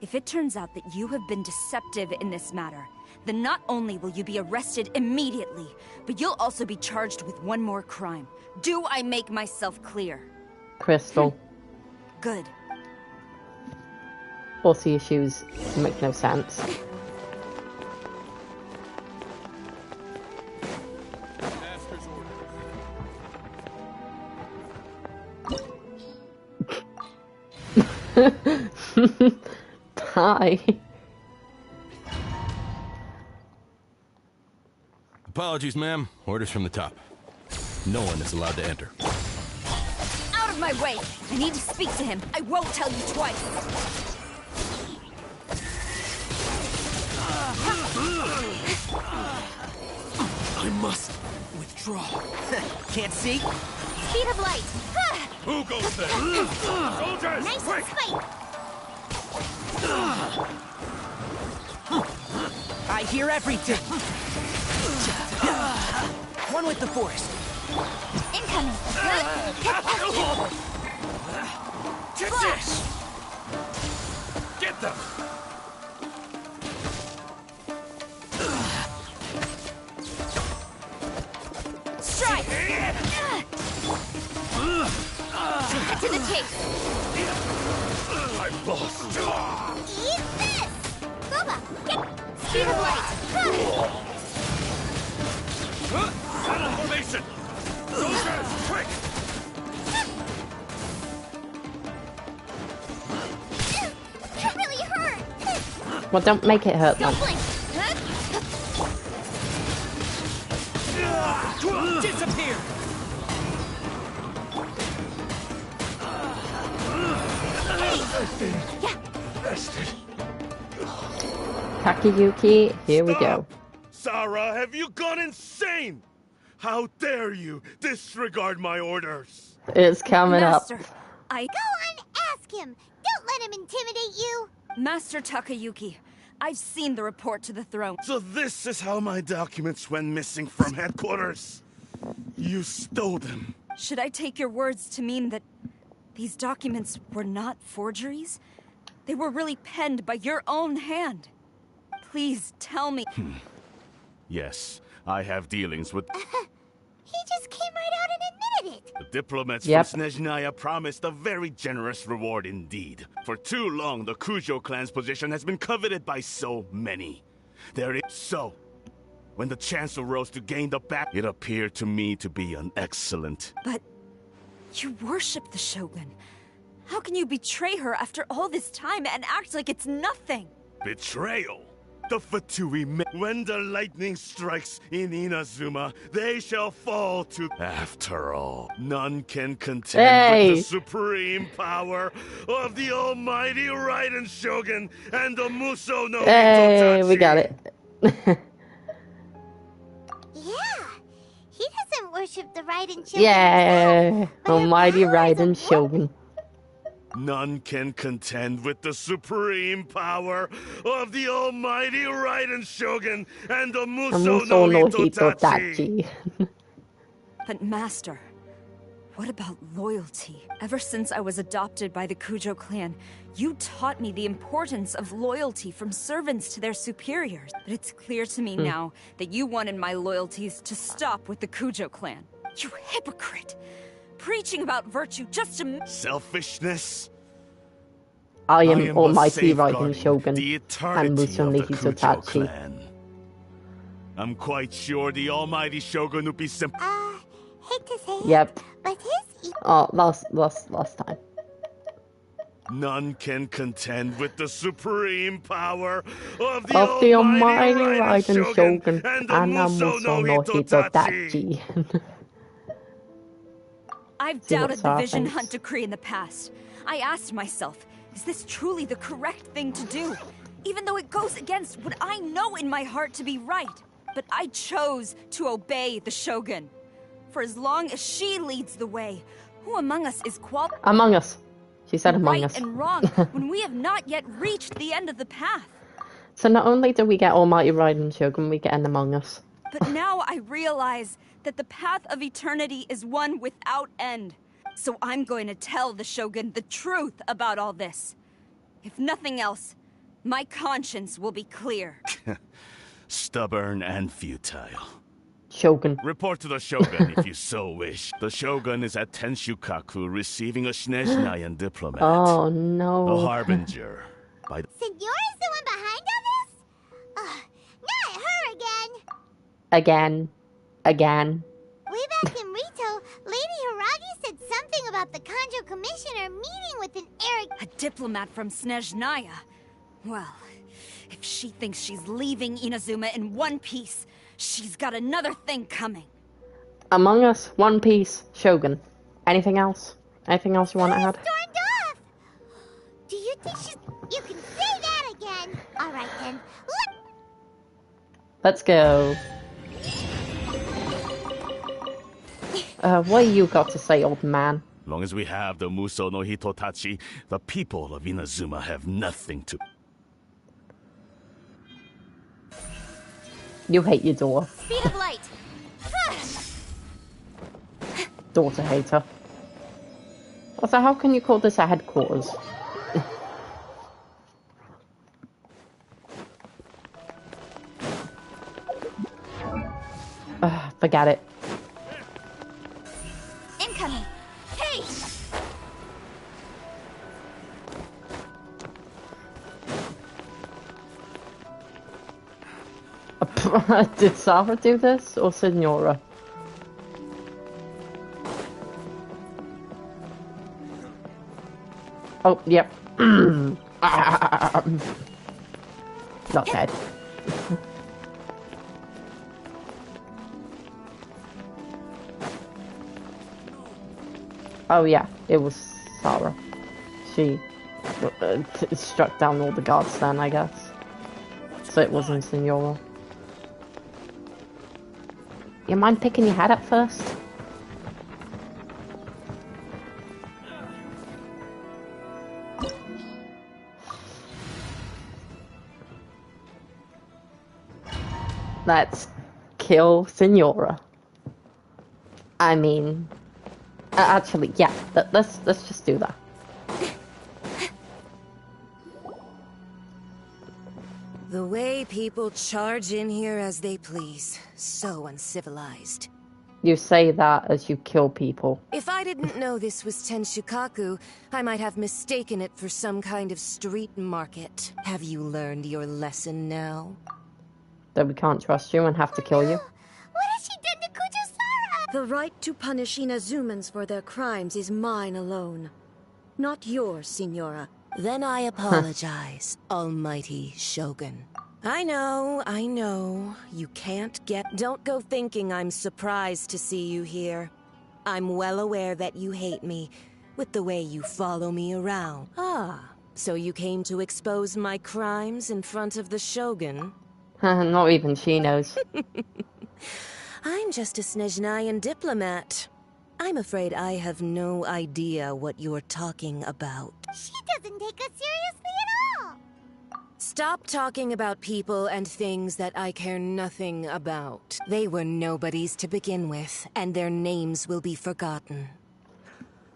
if it turns out that you have been deceptive in this matter, then not only will you be arrested immediately, but you'll also be charged with one more crime. Do I make myself clear? Crystal. Good. Pussy issues make no sense. Die. Apologies, ma'am. Orders from the top. No one is allowed to enter. Out of my way! I need to speak to him. I won't tell you twice. I must withdraw. Can't see? Speed of light. Who goes there? Soldiers, Nice quick! and straight. I hear everything. One with the force. Incoming. Get this! Get them! Strike! Cut to the chase. I'm lost. Eat this. Boba, get speed of light. Formation! Soldiers, quick! That really hurt. Well, don't make it hurt Don't then. blink. Disappear! Takayuki, here we go. Sarah, have you gone insane? How dare you disregard my orders? It's coming Master, up. I... Go on, ask him. Don't let him intimidate you. Master Takayuki, I've seen the report to the throne. So this is how my documents went missing from headquarters. You stole them. Should I take your words to mean that these documents were not forgeries? They were really penned by your own hand. Please tell me. Yes, I have dealings with... He just came right out and admitted it. The diplomats Yep. from Snezhnaya promised a very generous reward indeed. For too long, the Kujo clan's position has been coveted by so many. There is so. When the chance arose to gain the back, it appeared to me to be an excellent... But you worship the Shogun. How can you betray her after all this time and act like it's nothing? betrayal. The Fatui when the lightning strikes in Inazuma, they shall fall to... After all, none can contend with the supreme power of the almighty Raiden Shogun and the Muso no Hey, Hitotachi. we got it. Yeah, he doesn't worship the Raiden Shogun Yeah, himself, but almighty her power is a Raiden Shogun. None can contend with the supreme power of the almighty Raiden Shogun and the Muso Muso no no Hitotachi. Hitotachi. But Master, what about loyalty? Ever since I was adopted by the Kujo clan, you taught me the importance of loyalty from servants to their superiors. But it's clear to me now that you wanted my loyalties to stop with the Kujo clan. You hypocrite! Preaching about virtue just to... Selfishness? I am but almighty Raiden safeguarding Shogun the and eternity Muso of no the Kujo Hitotachi. clan. I'm quite sure the almighty Shogun would be hate to say it, Yep. but his Oh, last time. None can contend with the supreme power of the Almighty Raiden Raiden Shogun Shogun and the and Muso no Hitotachi. Hitotachi. I've See doubted what the Vision happens. Hunt decree in the past. I asked myself, is this truly the correct thing to do? Even though it goes against what I know in my heart to be right. But I chose to obey the Shogun. For as long as she leads the way, who among us is Among Us. She said Among right Us. and wrong when we have not yet reached the end of the path? So not only do we get Almighty Raiden Shogun, we get an Among Us. But now I realize that the path of eternity is one without end. So I'm going to tell the Shogun the truth about all this. If nothing else, my conscience will be clear. Stubborn and futile. Shogun. Report to the Shogun if you so wish. The Shogun is at Tenshukaku receiving a Snezhnayan diplomat. Oh A no. harbinger. By the Signora's the one behind all this? Ugh, not her again. Again. Way back in Rito, Lady Hiragi said something about the Kanjo Commissioner meeting with an A diplomat from Snezhnaya. Well, if she thinks she's leaving Inazuma in one piece, She's got another thing coming. Among Us, One Piece, Shogun. Anything else? Anything else you want to add? Stormed off! Do you think she's... You can say that again! Alright then, Let's go. What you got to say, old man? Long as we have the Muso no Hitotachi, the people of Inazuma have nothing to... You hate your daughter. Speed of light! Daughter hater. Also, how can you call this a headquarters? Forget it. Incoming! Hey! Did Sarah do this, or Signora? Oh, yep. Not dead. Oh yeah, it was Sarah. She struck down all the guards then, I guess. So it wasn't Signora. You mind picking your head up first? Let's kill Signora. I mean, actually, yeah. Let's just do that. The way people charge in here as they please, so uncivilized. You say that as you kill people. If I didn't know this was Tenshukaku, I might have mistaken it for some kind of street market. Have you learned your lesson now? That we can't trust you and have to kill you. What has she done to Kujusara? The right to punish Inazumans for their crimes is mine alone. Not yours, Signora. Then I apologize, Almighty Shogun. I know. You can't get... Don't go thinking I'm surprised to see you here. I'm well aware that you hate me, with the way you follow me around. Ah, so you came to expose my crimes in front of the Shogun? Not even she knows. I'm just a Snezhnayan diplomat. I'm afraid I have no idea what you're talking about. She doesn't take us seriously at all! Stop talking about people and things that I care nothing about. They were nobodies to begin with, and their names will be forgotten.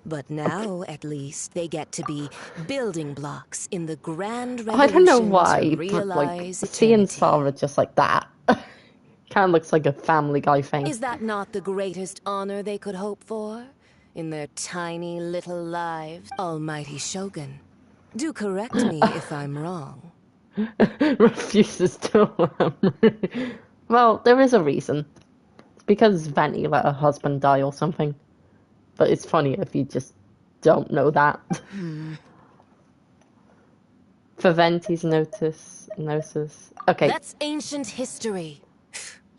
But now, at least, they get to be building blocks in the grand revolution. I don't know why, to but realize like seeing eternity. Sarah just like that, kind of looks like a Family Guy thing. Is that not the greatest honor they could hope for? In their tiny little lives? Almighty Shogun, do correct me if I'm wrong. Refuses to. Well, there is a reason. It's because Venti let her husband die or something. But it's funny if you just don't know that. For Venti's notice. Okay. That's ancient history.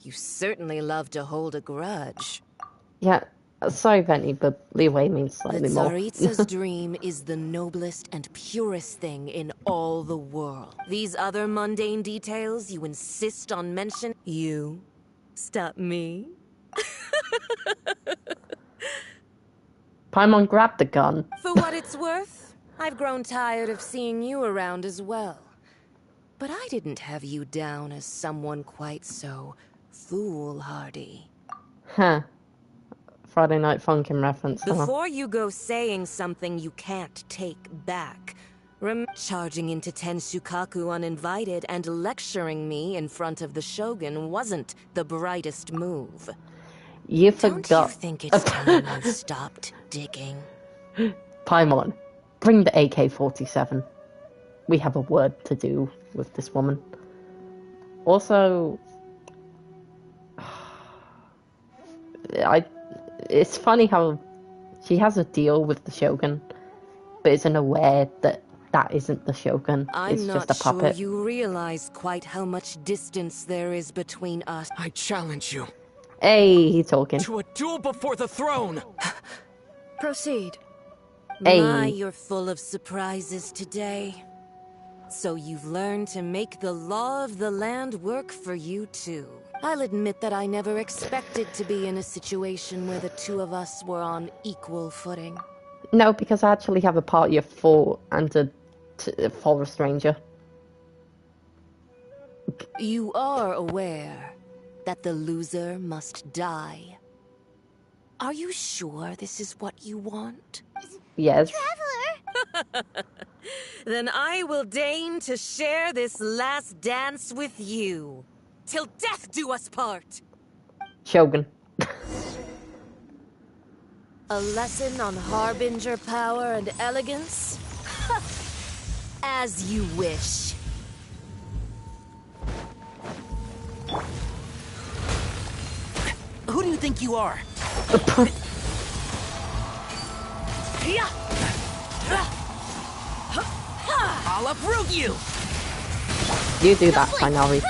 You certainly love to hold a grudge. Yeah, sorry, Venti, but leeway means slightly more. Tsaritsa's dream is the noblest and purest thing in all the world. These other mundane details you insist on mention. You stop me? Paimon grabbed the gun. For what it's worth, I've grown tired of seeing you around as well. But I didn't have you down as someone quite so foolhardy. Huh. Friday Night Funkin' reference, huh? Before you go saying something you can't take back, charging into Tenshukaku uninvited and lecturing me in front of the Shogun wasn't the brightest move. You forgot. Don't you think it's time you stopped digging? Paimon, bring the AK-47. We have a word to do with this woman. Also, it's funny how she has a deal with the Shogun, but isn't aware that that isn't the Shogun. It's I'm just not a sure puppet. you realize quite how much distance there is between us. I challenge you Hey, he's talking. to a duel before the throne. Proceed. Hey. My, you're full of surprises today. So you've learned to make the law of the land work for you too. I'll admit that I never expected to be in a situation where the two of us were on equal footing. No, because I actually have a party of 4 and a forest ranger. You are aware that the loser must die. Are you sure this is what you want? Yes. Traveler! Then I will deign to share this last dance with you. Till death do us part! Shogun. A lesson on harbinger power and elegance? As you wish. Who do you think you are? I'll uproot you! You do that, Finari.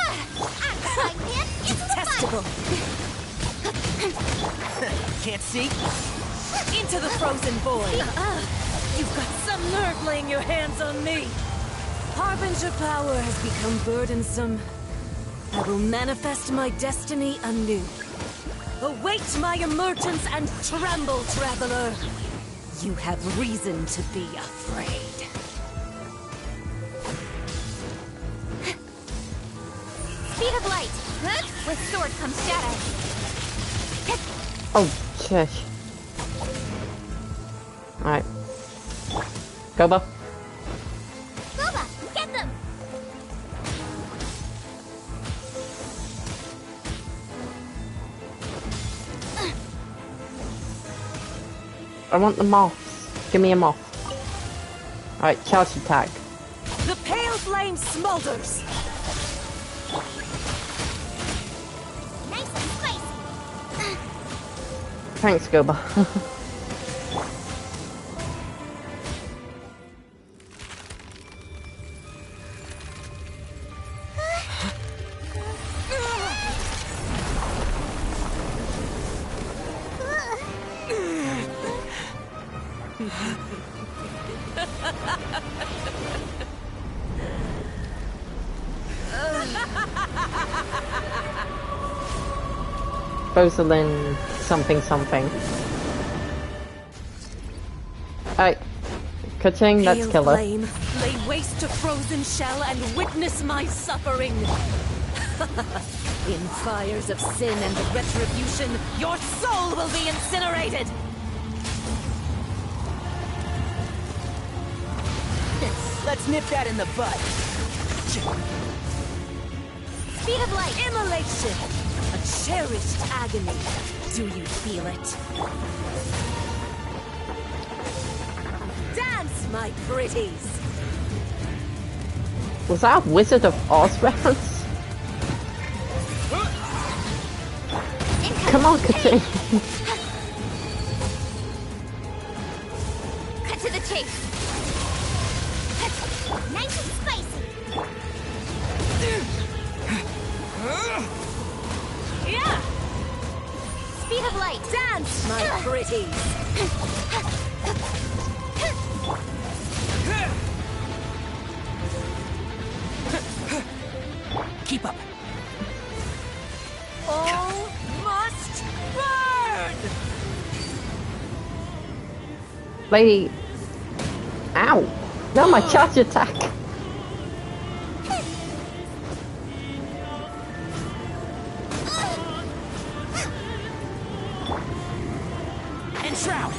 Detestable! Can't see? Into the frozen void! You've got some nerve laying your hands on me! Harbinger power has become burdensome. I will manifest my destiny anew. Await my emergence and tremble, traveler! You have reason to be afraid. Speed of light. With sword comes shadow. Oh, shush. Alright. Goba. Boba, get them! I want the moths. Give me a moth. Alright, charge attack. The pale flame smolders! Nice and spicy. Thanks, Goba. Rosalind something something. Alright. Ka-ching, that's Pale killer. flame, lay waste to frozen shell and witness my suffering. In fires of sin and retribution, your soul will be incinerated. Let's nip that in the bud. Speed of light. Immolation, a cherished agony. Do you feel it? Dance, my pretties. Was that a Wizard of Oz reference? Come on, Ka-ching. Cut to the chase. Nice and spicy. Yeah! Speed of light. Dance, my pretties. Keep up. All must burn! Lady. Ow. No, my charge attack. Enshroud.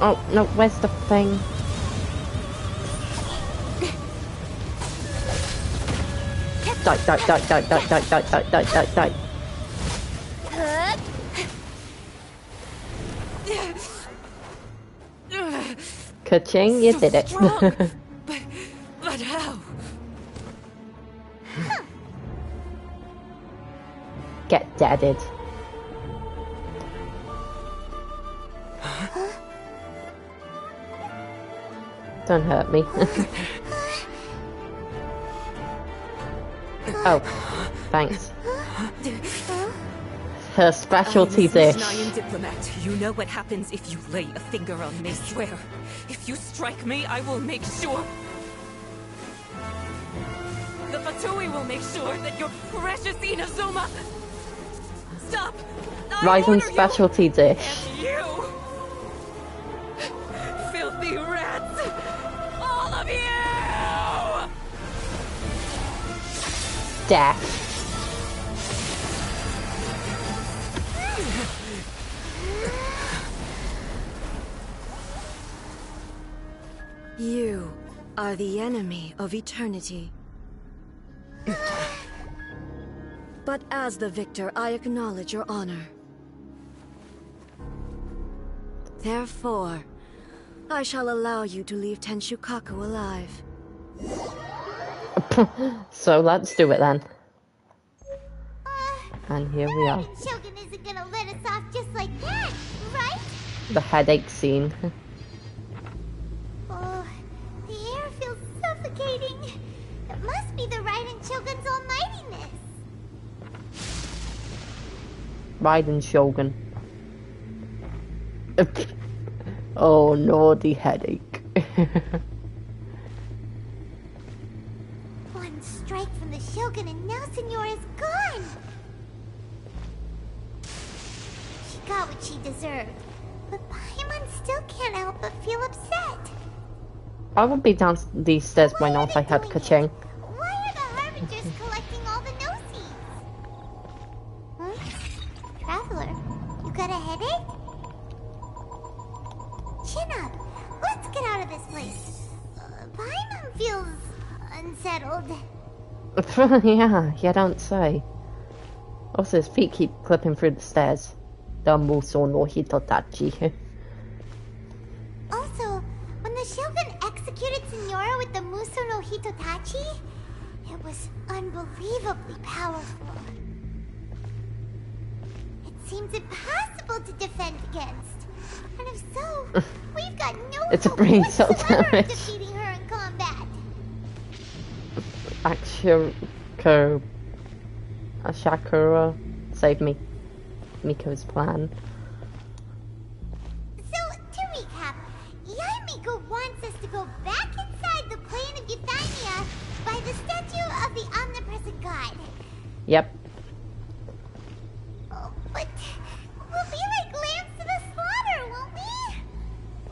Oh, no, where's the thing? Die, die, die, die, die, die, die, die, die, die, die. Ka-ching, you did it. Strong, but how? Get deaded. Don't hurt me. Oh, thanks. Her specialty dish. Nyan diplomat. You know what happens if you lay a finger on me. Swear, if you strike me, I will make sure. The Fatui will make sure that your precious Inazuma. Stop! Raiden specialty dish. And you, filthy rats, all of you! Death. You are the enemy of eternity. But as the victor, I acknowledge your honor. Therefore, I shall allow you to leave Tenshukaku alive. So let's do it then. And here we are. Shogun isn't gonna let us off just like that, right? The headache scene. Oh, the air feels suffocating. It must be the Raiden Shogun's almightiness. Raiden Shogun. Oh no, the headache. One strike from the Shogun and now Senora is gone. She got what she deserved, but Paimon still can't help but feel upset. I would be down these stairs by now if I had Kaching. Why are the Harbingers collecting all the no-seeds? Huh? Traveler, you got a headache? Chin up. Let's get out of this place. Paimon feels unsettled. Yeah, you don't say. Also, his feet keep clipping through the stairs. The Muso no Hitotachi. Also, when the Shogun executed Senora with the Muso no Hitotachi, it was unbelievably powerful. It seems impossible to defend against. And if so, we've got no It's a hope brain cell whatsoever of damage. defeating her in combat. Ashakura saved me. Miko's plan. So, to recap, Yaimiko wants us to go back inside the plane of Euthymia by the statue of the omnipresent god. Yep. Oh, but we'll be like lambs to the slaughter, won't we?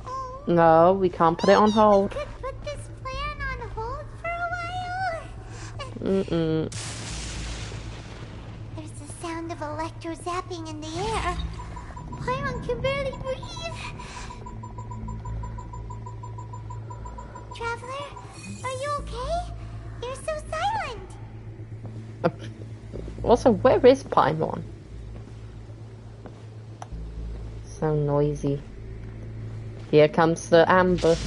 Oh, No, we can't put it on hold. could put this plan on hold for a while. Mm-mm. There's the sound of electro zapping in the air. Paimon can barely breathe. Traveler, are you okay? You're so silent. Also, where is Paimon? So noisy. Here comes the ambush.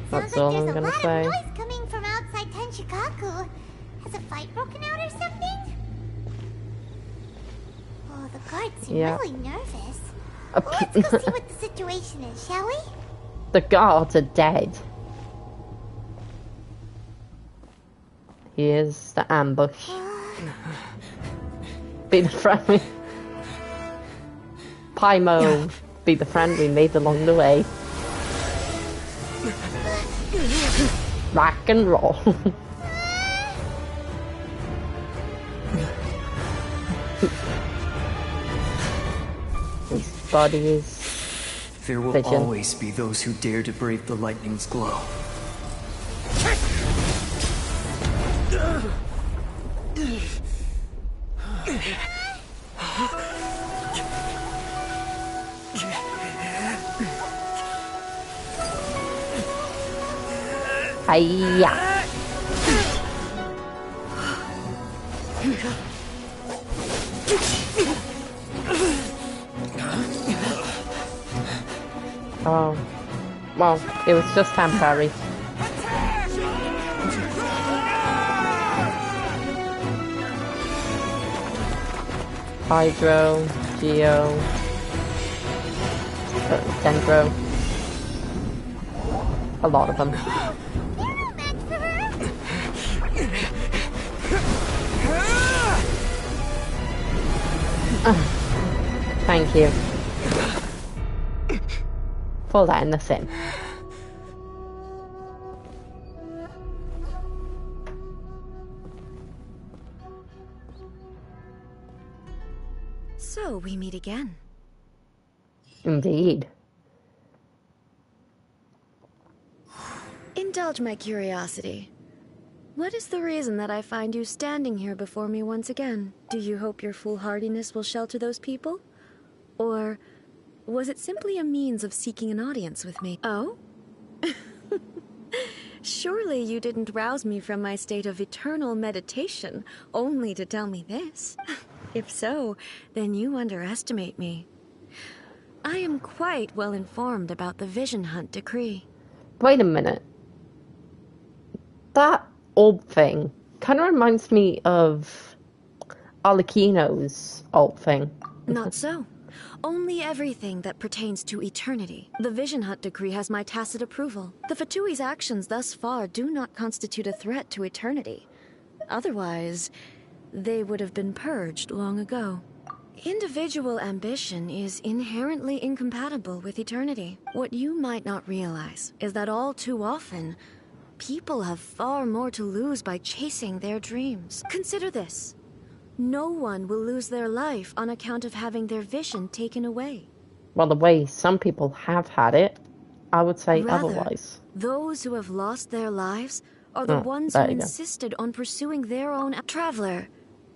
That's Sounds all like I'm there's a gonna lot say. of noise coming from outside Tenshukaku. Has a fight broken out or something? Oh, the guards seem Yeah. really nervous. Let's go see what the situation is, shall we? The guards are dead. Here's the ambush. Be the friendly. Paimon, be the friend we made along the way. Rock and roll. His body is There will vision. always be those who dare to brave the lightning's glow. Hiya. Oh, well, it was just temporary. Hydro, Geo, Dendro. A lot of them. Thank you for letting us in. So we meet again. Indeed. Indulge my curiosity. What is the reason that I find you standing here before me once again? Do you hope your foolhardiness will shelter those people? Or was it simply a means of seeking an audience with me? Oh? Surely you didn't rouse me from my state of eternal meditation only to tell me this. If so, then you underestimate me. I am quite well informed about the Vision Hunt decree. Wait a minute. That orb thing kind of reminds me of Arlecchino's orb thing. Not so. Only everything that pertains to eternity. The Vision Hunt decree has my tacit approval. The Fatui's actions thus far do not constitute a threat to eternity. Otherwise, they would have been purged long ago. Individual ambition is inherently incompatible with eternity. What you might not realize is that all too often, people have far more to lose by chasing their dreams. Consider this. No one will lose their life on account of having their vision taken away. Well, the way some people have had it, I would say Rather, otherwise. Those who have lost their lives are the ones who insisted on pursuing their own... Traveler,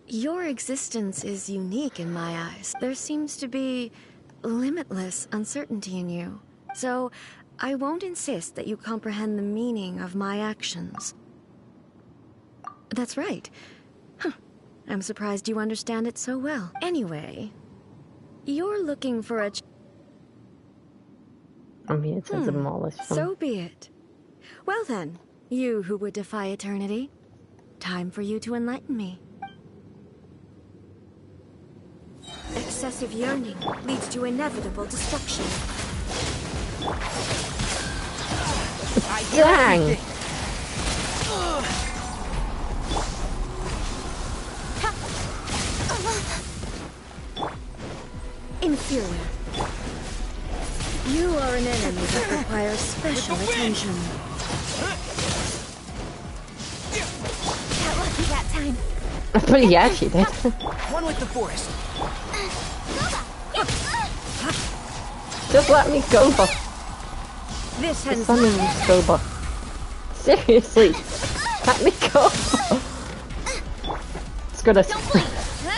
your existence is unique in my eyes. There seems to be limitless uncertainty in you. So, I won't insist that you comprehend the meaning of my actions. That's right. I'm surprised you understand it so well. Anyway, you're looking for a... I'm here to demolish them. So be it. Well then, you who would defy eternity, time for you to enlighten me. Excessive yearning leads to inevitable destruction. Dang! Inferior. You are an enemy that requires special attention. Got lucky that time. But yeah, she did. One with the forest. Just let me go. This It's not even Scoba. Seriously, let me go. It's gonna.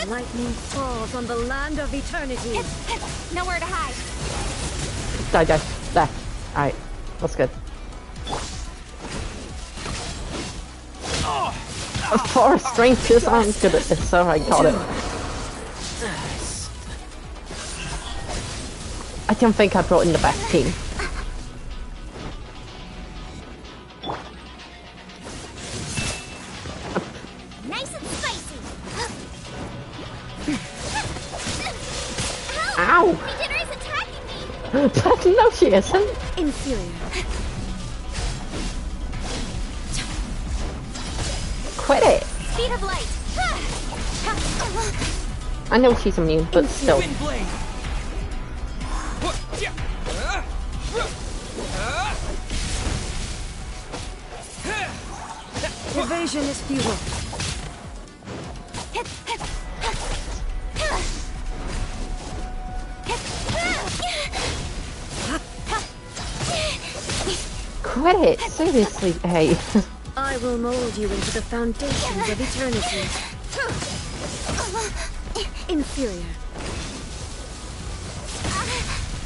Lightning falls on the land of eternity. Nowhere to hide. Die. There. Alright, that's good. A forest strangers aren't good at this, so I got it. I don't think I brought in the best team. Nice and spicy. Ow! My dinner is attacking me. No, she isn't. Inferior. Quit it. Speed of light. I know she's immune, but still. Wind blade. Evasion is futile. Quit it. Seriously, hey. I will mold you into the foundations of eternity. Inferior.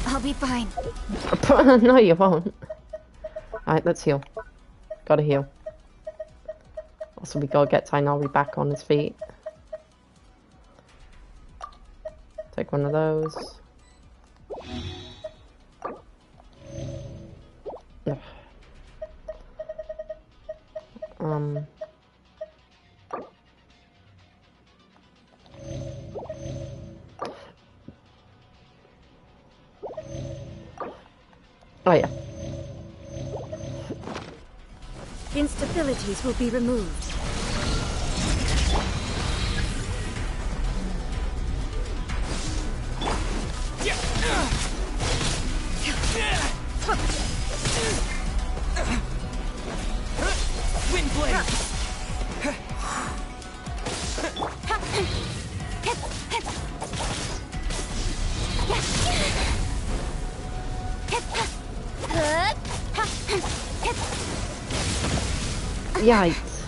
I'll be fine. No, you won't. Alright, let's heal. Gotta heal. Also, we gotta get Tainari back on his feet. Take one of those. Ugh. Oh yeah. Instabilities will be removed. Wind blade. Yikes.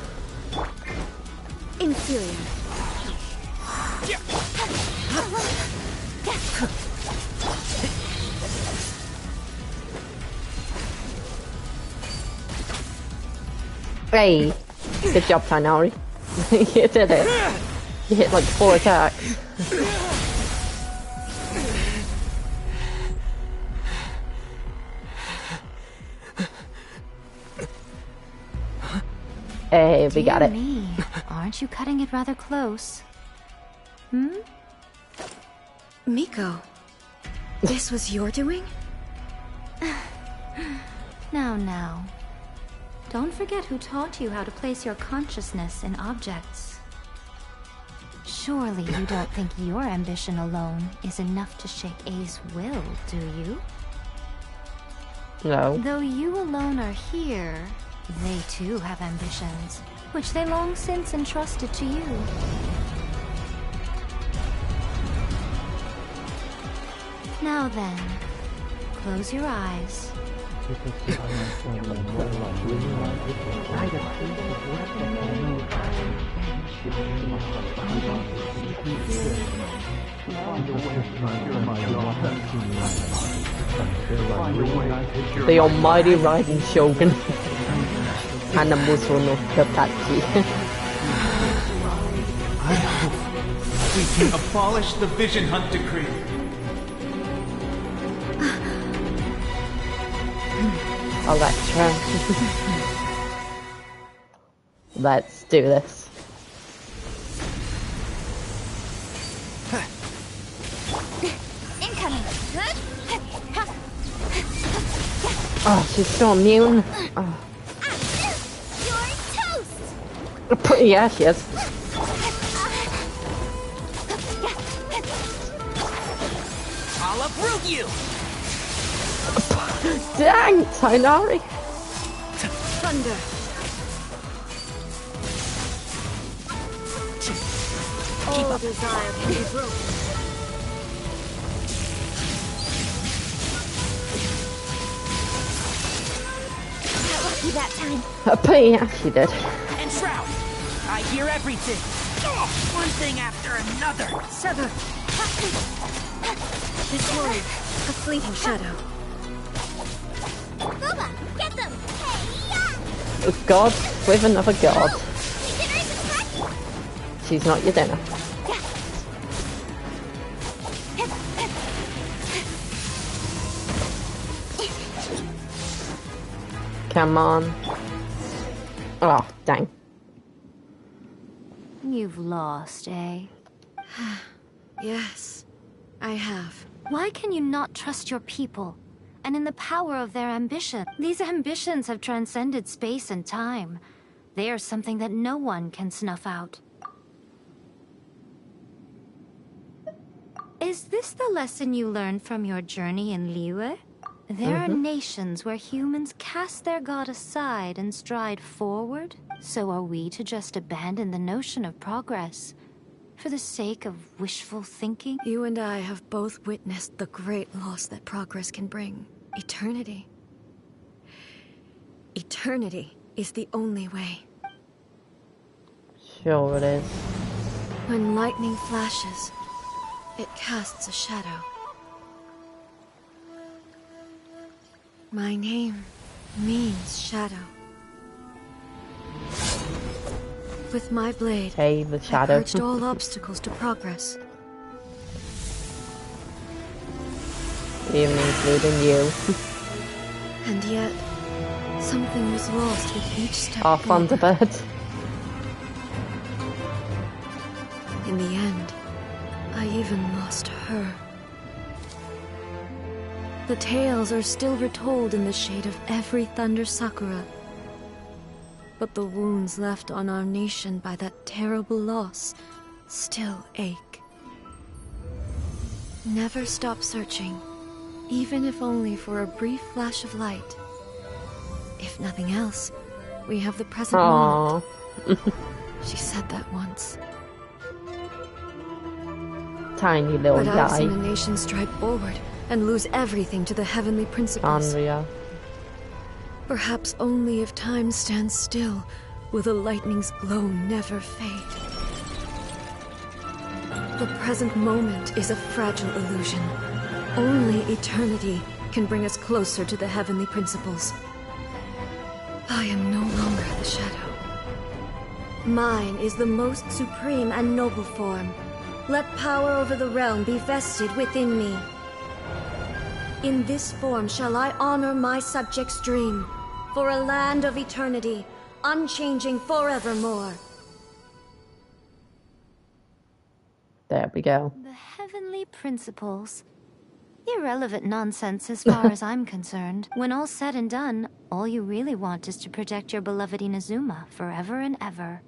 Inferior. Hey, good job, Tainari. You did it. You hit like 4 attacks. Hey, we got it. Me, aren't you cutting it rather close? Hmm? Miko, this was your doing? Now. Don't forget who taught you how to place your consciousness in objects. Surely you don't think your ambition alone is enough to shake A's will, do you? No. Though you alone are here, they too have ambitions, which they long since entrusted to you. Now then, close your eyes. The almighty Raiden Shogun. Hanamuso no Katachi. I hope we can abolish the Vision Hunt Decree. Electra. Let's do this. Incoming. Oh, she's so immune. Oh. You're toast. Yeah, she is. I'll uproot you! Dang, Tainari. Thunder. All desire can be broken. Got lucky that time. Yeah, she did. And Shroud! I hear everything! One thing after another! Sever. This one, a fleeting shadow. Booba, get them. Hey, yeah. God with another god. Generation's ready. She's not your dinner. Come on. Oh, dang. You've lost, eh? Yes, I have. Why can you not trust your people? And in the power of their ambition? These ambitions have transcended space and time. They are something that no one can snuff out. Is this the lesson you learned from your journey in Liyue? There are nations where humans cast their god aside and stride forward. So are we to just abandon the notion of progress for the sake of wishful thinking? You and I have both witnessed the great loss that progress can bring. Eternity. Eternity is the only way. Sure it is. When lightning flashes, it casts a shadow. My name means shadow. With my blade, Hey, the I shadow. purged all obstacles to progress. Even including you. And yet, something was lost with each step Our forward. Thunderbird. In the end, I even lost her. The tales are still retold in the shade of every thunder sakura. But the wounds left on our nation by that terrible loss still ache. Never stop searching, even if only for a brief flash of light. If nothing else, we have the present moment. She said that once. Tiny little but guy. I've seen a nation stride forward and lose everything to the heavenly principles. Andrea. Perhaps only if time stands still will the lightning's glow never fade. The present moment is a fragile illusion. Only eternity can bring us closer to the heavenly principles. I am no longer the shadow. Mine is the most supreme and noble form. Let power over the realm be vested within me. In this form shall I honor my subjects' dream, for a land of eternity, unchanging forevermore. There we go. The heavenly principles. Irrelevant nonsense as far as I'm concerned. When all's said and done, all you really want is to protect your beloved Inazuma forever and ever.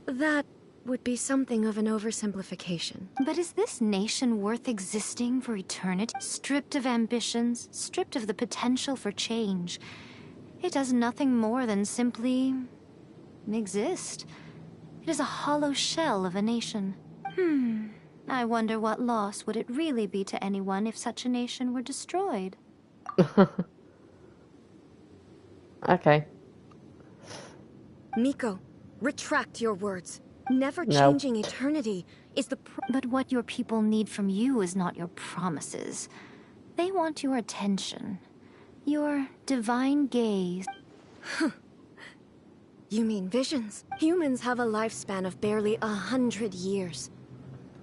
That would be something of an oversimplification. But is this nation worth existing for eternity? Stripped of ambitions, stripped of the potential for change. It does nothing more than simply exist. It is a hollow shell of a nation. I wonder what loss would it really be to anyone if such a nation were destroyed. Okay. Miko, retract your words. Never changing eternity is the But what your people need from you is not your promises. They want your attention. Your divine gaze. You mean visions? Humans have a lifespan of barely 100 years.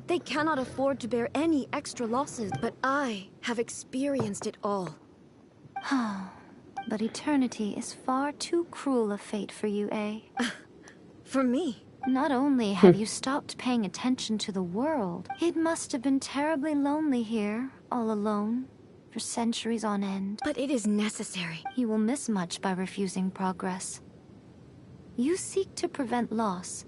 They cannot afford to bear any extra losses, but I have experienced it all. But eternity is far too cruel a fate for you, eh? For me? Not only have you stopped paying attention to the world, it must have been terribly lonely here, all alone, for centuries on end. But it is necessary. You will miss much by refusing progress. You seek to prevent loss,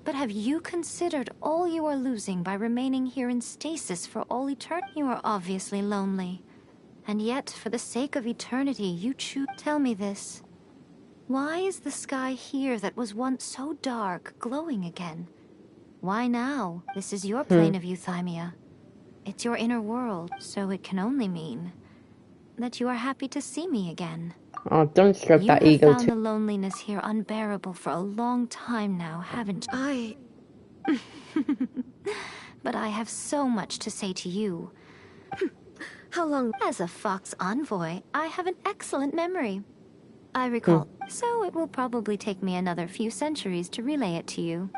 but have you considered all you are losing by remaining here in stasis for all eternity? You are obviously lonely, and yet for the sake of eternity you choose. Tell me this. Why is the sky here that was once so dark glowing again? Why now? This is your plane of euthymia. It's your inner world, so it can only mean that you are happy to see me again. Oh, don't stroke that ego You have found too. the loneliness here unbearable for a long time now, haven't you? But I have so much to say to you. How long? As a Fox envoy, I have an excellent memory. I recall, so it will probably take me another few centuries to relay it to you.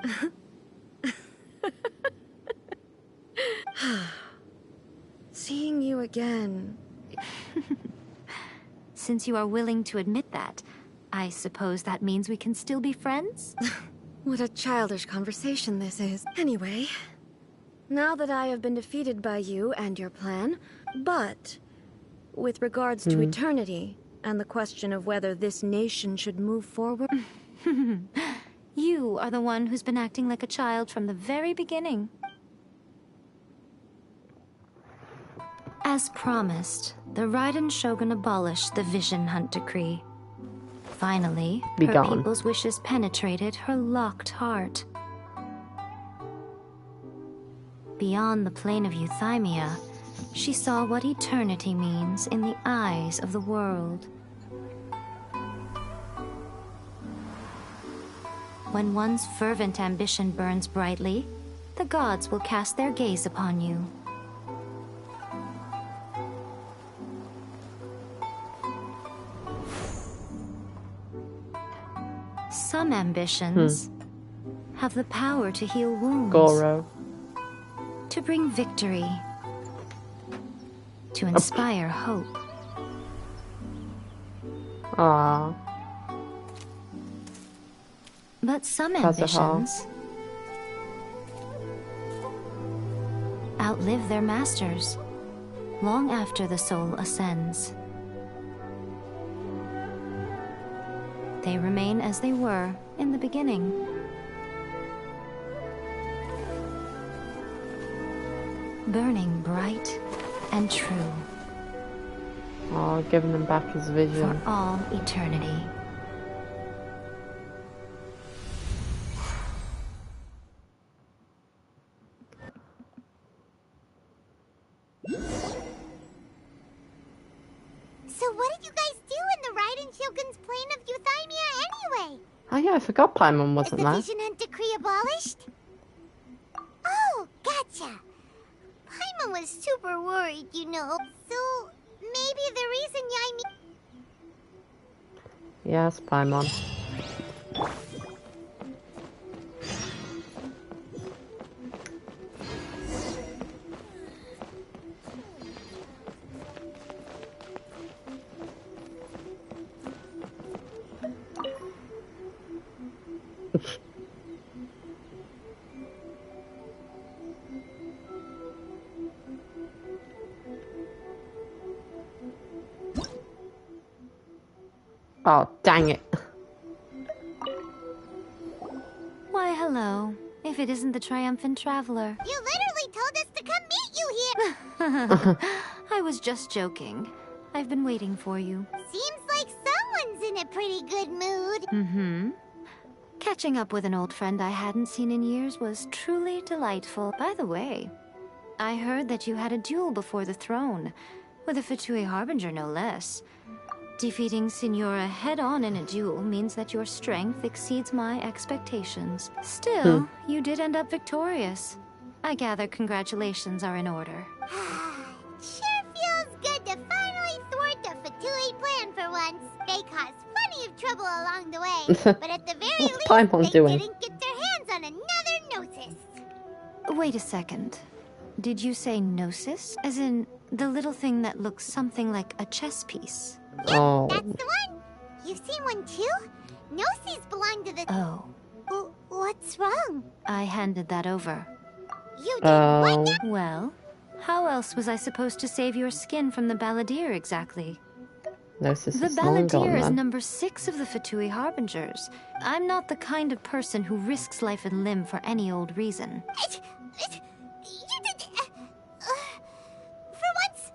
Seeing you again. Since you are willing to admit that, I suppose that means we can still be friends? What a childish conversation this is. Anyway, now that I have been defeated by you and your plan, but with regards to eternity, and the question of whether this nation should move forward... You are the one who's been acting like a child from the very beginning. As promised, the Raiden Shogun abolished the Vision Hunt Decree. Finally, her people's wishes penetrated her locked heart. Beyond the plane of euthymia, she saw what eternity means in the eyes of the world. When one's fervent ambition burns brightly, the gods will cast their gaze upon you. Some ambitions have the power to heal wounds. Goro. To bring victory. To inspire hope. Aww. But some ambitions outlive their masters. long after the soul ascends. They remain as they were in the beginning. Burning bright and true. Oh, giving him back his vision. For all eternity. So what did you guys do in the Raiden Shogun's plane of Euthymia anyway? Oh yeah, I forgot Paimon wasn't Is the there. Vision Hunt decree abolished? Oh, gotcha. Paimon was super worried, you know. So maybe the reason Yaimi... Yes, Paimon. Oh, dang it. Why, hello. If it isn't the triumphant traveler. You literally told us to come meet you here! I was just joking. I've been waiting for you. Seems like someone's in a pretty good mood. Mm-hmm. Catching up with an old friend I hadn't seen in years was truly delightful. By the way, I heard that you had a duel before the throne, with a Fatui Harbinger no less. Defeating Signora head-on in a duel means that your strength exceeds my expectations. Still, you did end up victorious. I gather congratulations are in order. Sure feels good to finally thwart the Fatui plan for once. They caused plenty of trouble along the way, but at the very least, Paimon they doing? didn't get their hands on another Gnosis. Wait a second. Did you say Gnosis? As in, the little thing that looks something like a chess piece? Oh. That's the one. You've seen one too? Gnosis belong to the... Oh. What's wrong? I handed that over. You did what now? Well, how else was I supposed to save your skin from the Balladeer exactly? Gnosis The is long gone, Balladeer is man. number 6 of the Fatui Harbingers. I'm not the kind of person who risks life and limb for any old reason. For once,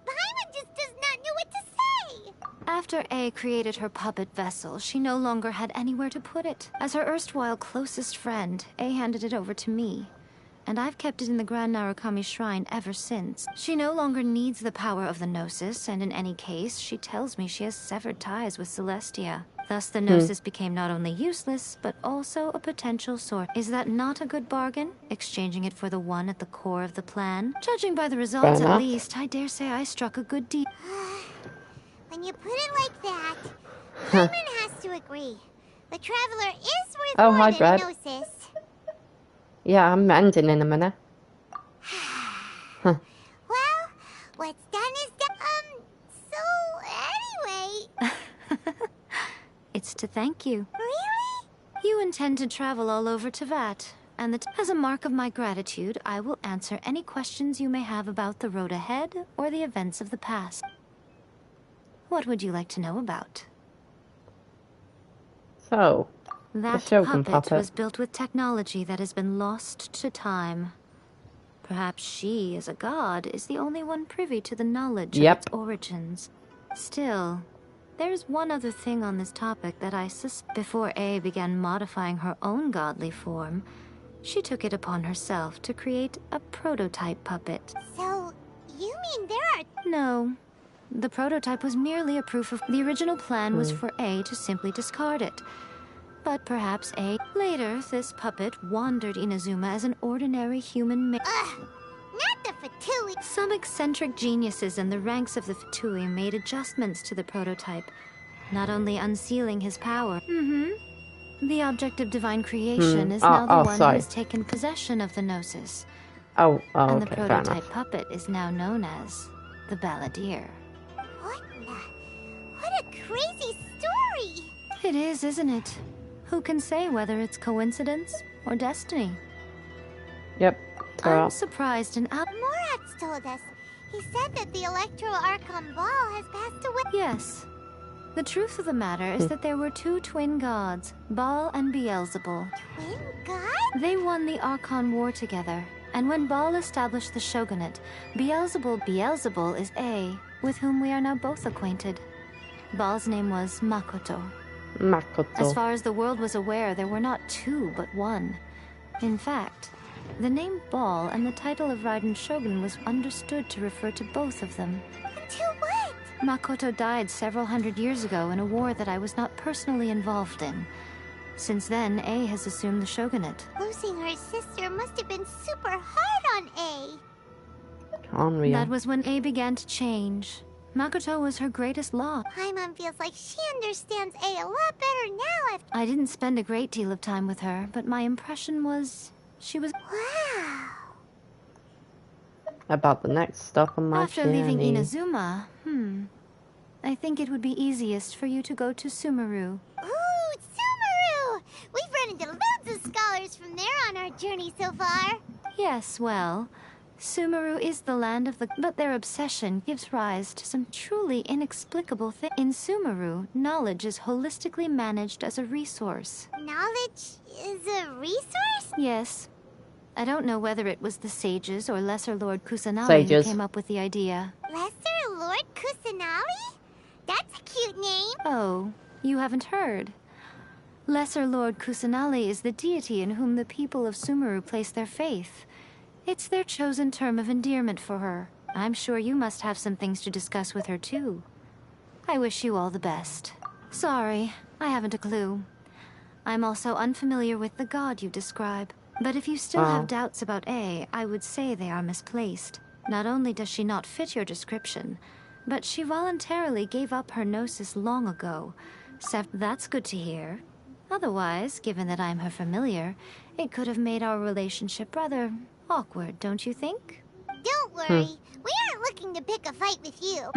Paimon just does not know what to say. After A created her puppet vessel, she no longer had anywhere to put it. As her erstwhile closest friend, A handed it over to me. And I've kept it in the Grand Narukami Shrine ever since. She no longer needs the power of the Gnosis, and in any case, she tells me she has severed ties with Celestia. Thus, the Gnosis became not only useless, but also a potential source. Is that not a good bargain? Exchanging it for the one at the core of the plan? Judging by the results, Fair at enough. least, I dare say I struck a good deal. When you put it like that, Paimon has to agree. The Traveler is worth Oh, more hi, than Brad. a Gnosis. Yeah, I'm ending in a minute. Well, what's done is done. So anyway... It's to thank you. Really? You intend to travel all over Teyvat, and as a mark of my gratitude, I will answer any questions you may have about the road ahead or the events of the past. What would you like to know about? So, That Shogun puppet puppet. was built with technology that has been lost to time. Perhaps she, as a god, is the only one privy to the knowledge Yep. of its origins. Still, there's one other thing on this topic that I suspect. Before A began modifying her own godly form, she took it upon herself to create a prototype puppet. So, you mean there are... No. The prototype was merely a proof of... The original plan was for A to simply discard it. But perhaps A... Later, this puppet wandered Inazuma as an ordinary human Not the Fatui. Some eccentric geniuses in the ranks of the Fatui made adjustments to the prototype, not only unsealing his power. The object of divine creation is now the one who has taken possession of the Gnosis. Oh, And the okay, fair prototype enough. puppet is now known as the Balladeer. What a crazy story! It is, isn't it? Who can say whether it's coincidence or destiny? Yep, I'm surprised and Morat's told us. He said that the Electro Archon Ball has passed away. Yes. The truth of the matter is that there were two twin gods, Baal and Beelzebul. Twin gods? They won the Archon War together, and when Baal established the shogunate, Beelzebul is A, with whom we are now both acquainted. Baal's name was Makoto. As far as the world was aware, there were not two, but one. In fact, the name Baal and the title of Raiden Shogun was understood to refer to both of them. To what? Makoto died several hundred years ago in a war that I was not personally involved in. Since then, A has assumed the shogunate. Losing her sister must have been super hard on A. Unreal. That was when A began to change. Makoto was her greatest loss. Paimon feels like she understands A a lot better now after... I didn't spend a great deal of time with her, but my impression was... she was... Wow. About the next stop on my After journey. leaving Inazuma, I think it would be easiest for you to go to Sumeru. Ooh, Sumeru! We've run into loads of scholars from there on our journey so far. Yes, well, Sumeru is the land of the... but their obsession gives rise to some truly inexplicable things. In Sumeru, knowledge is holistically managed as a resource. Knowledge is a resource? Yes. I don't know whether it was the sages or Lesser Lord Kusanagi who came up with the idea. Lesser Lord Kusanagi? That's a cute name. Oh, you haven't heard. Lesser Lord Kusanagi is the deity in whom the people of Sumeru place their faith. It's their chosen term of endearment for her. I'm sure you must have some things to discuss with her, too. I wish you all the best. Sorry, I haven't a clue. I'm also unfamiliar with the god you describe. But if you still have doubts about A, I would say they are misplaced. Not only does she not fit your description, but she voluntarily gave up her gnosis long ago. That's good to hear. Otherwise, given that I'm her familiar, it could have made our relationship rather awkward, don't you think? Don't worry. We aren't looking to pick a fight with you.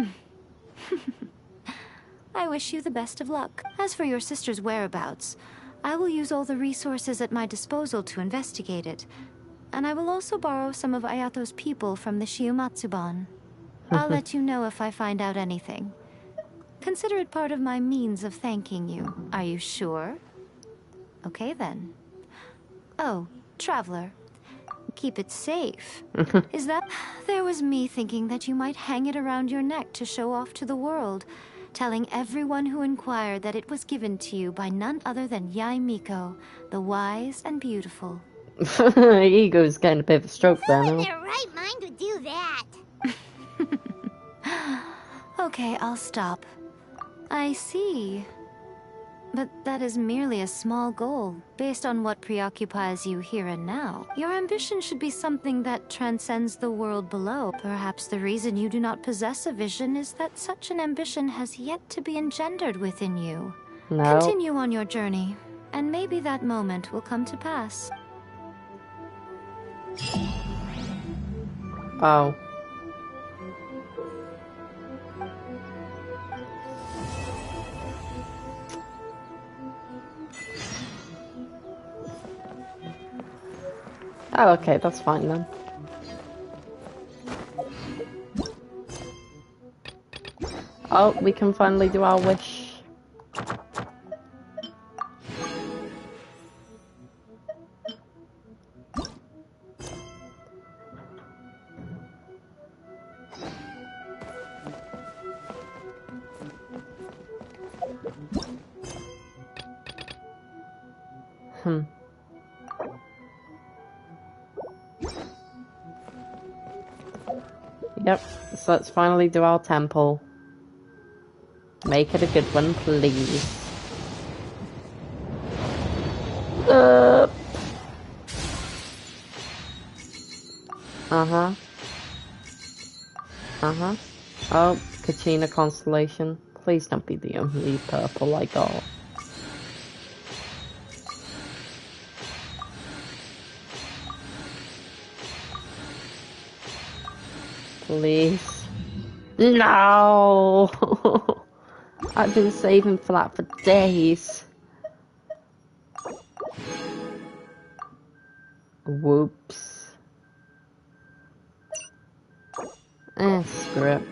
I wish you the best of luck. As for your sister's whereabouts, I will use all the resources at my disposal to investigate it. And I will also borrow some of Ayato's people from the Shiumatsuban. I'll let you know if I find out anything. Consider it part of my means of thanking you. Are you sure? Okay, then. Oh, traveler. Keep it safe. Is that... There was me thinking that you might hang it around your neck to show off to the world, telling everyone who inquired that it was given to you by none other than Yae Miko, the wise and beautiful. Ego's getting a bit of a stroke there Who in now. their right mind would do that? Okay, I'll stop. I see. But that is merely a small goal, based on what preoccupies you here and now. Your ambition should be something that transcends the world below. Perhaps the reason you do not possess a vision is that such an ambition has yet to be engendered within you. No. Continue on your journey, and maybe that moment will come to pass. Oh. Oh, okay, that's fine then. Oh, we can finally do our wish. Yep, so let's finally do our temple. Make it a good one, please. Uh-huh. Oh, Kachina Constellation. Please don't be the only purple I got. Please. No! I've been saving for that for days. Whoops. Screw it.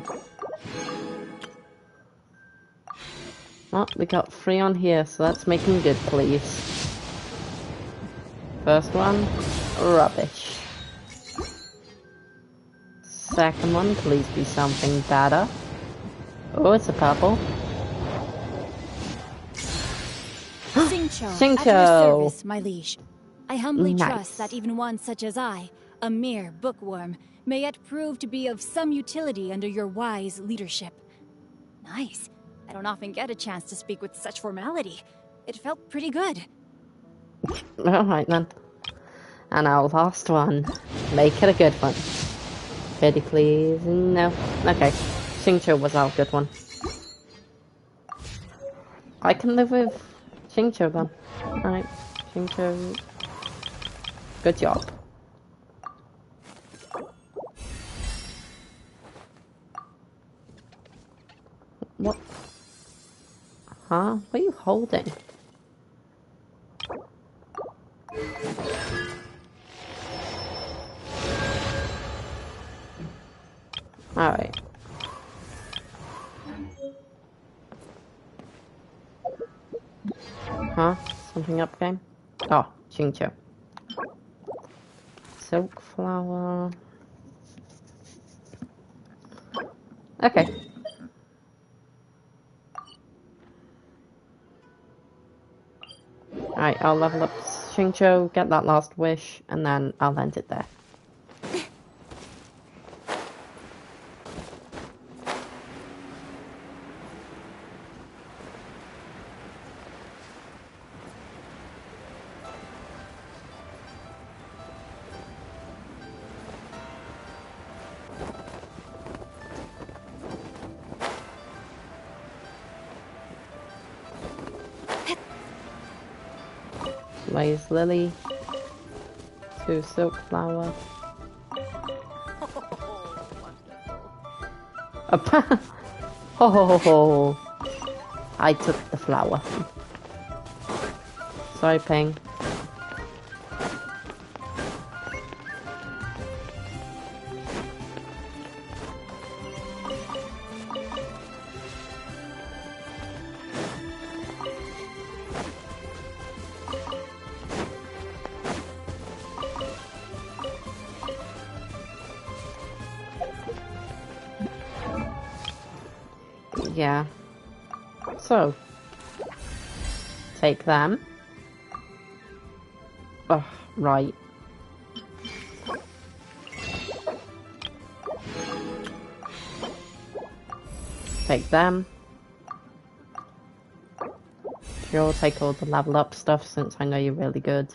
Well, we got 3 on here, so let's make them good, please. First one, rubbish. Second one, please be something better. Oh, it's a purple. Xingqiu, Xingqiu. at your service, my liege. I humbly Nice. trust that even one such as I, a mere bookworm, may yet prove to be of some utility under your wise leadership. Nice. I don't often get a chance to speak with such formality. It felt pretty good. Alright then. And our last one. Make it a good one. Pretty please. No. Okay. Xingqiu was our good one. I can live with Xingqiu then. Alright. Xingqiu. Good job. What? Huh? What are you holding? Alright. Huh? Something up game? Oh, Xingqiu. Silk flower. Okay. Alright, I'll level up Xingqiu, get that last wish, and then I'll end it there. Blaze Lily. 2 Silk Flower. Ho ho ho ho. I took the flower. Sorry, Ping. Yeah. So, take them. Oh, right. Take them. Sure, take all the level up stuff since I know you're really good.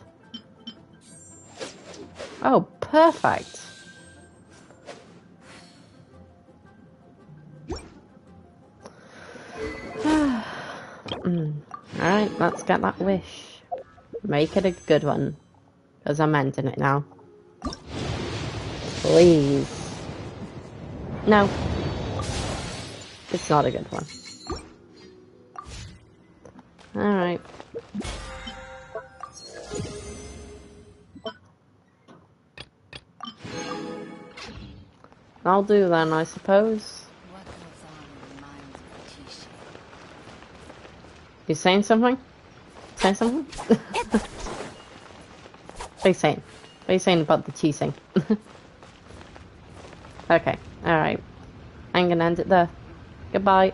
Oh, perfect. Alright, let's get that wish. Make it a good one. Because I'm ending it now. Please. No. It's not a good one. Alright. I'll do then, I suppose. You saying something? Saying something? What are you saying? What are you saying about the cheating? Okay, alright. I'm gonna end it there. Goodbye.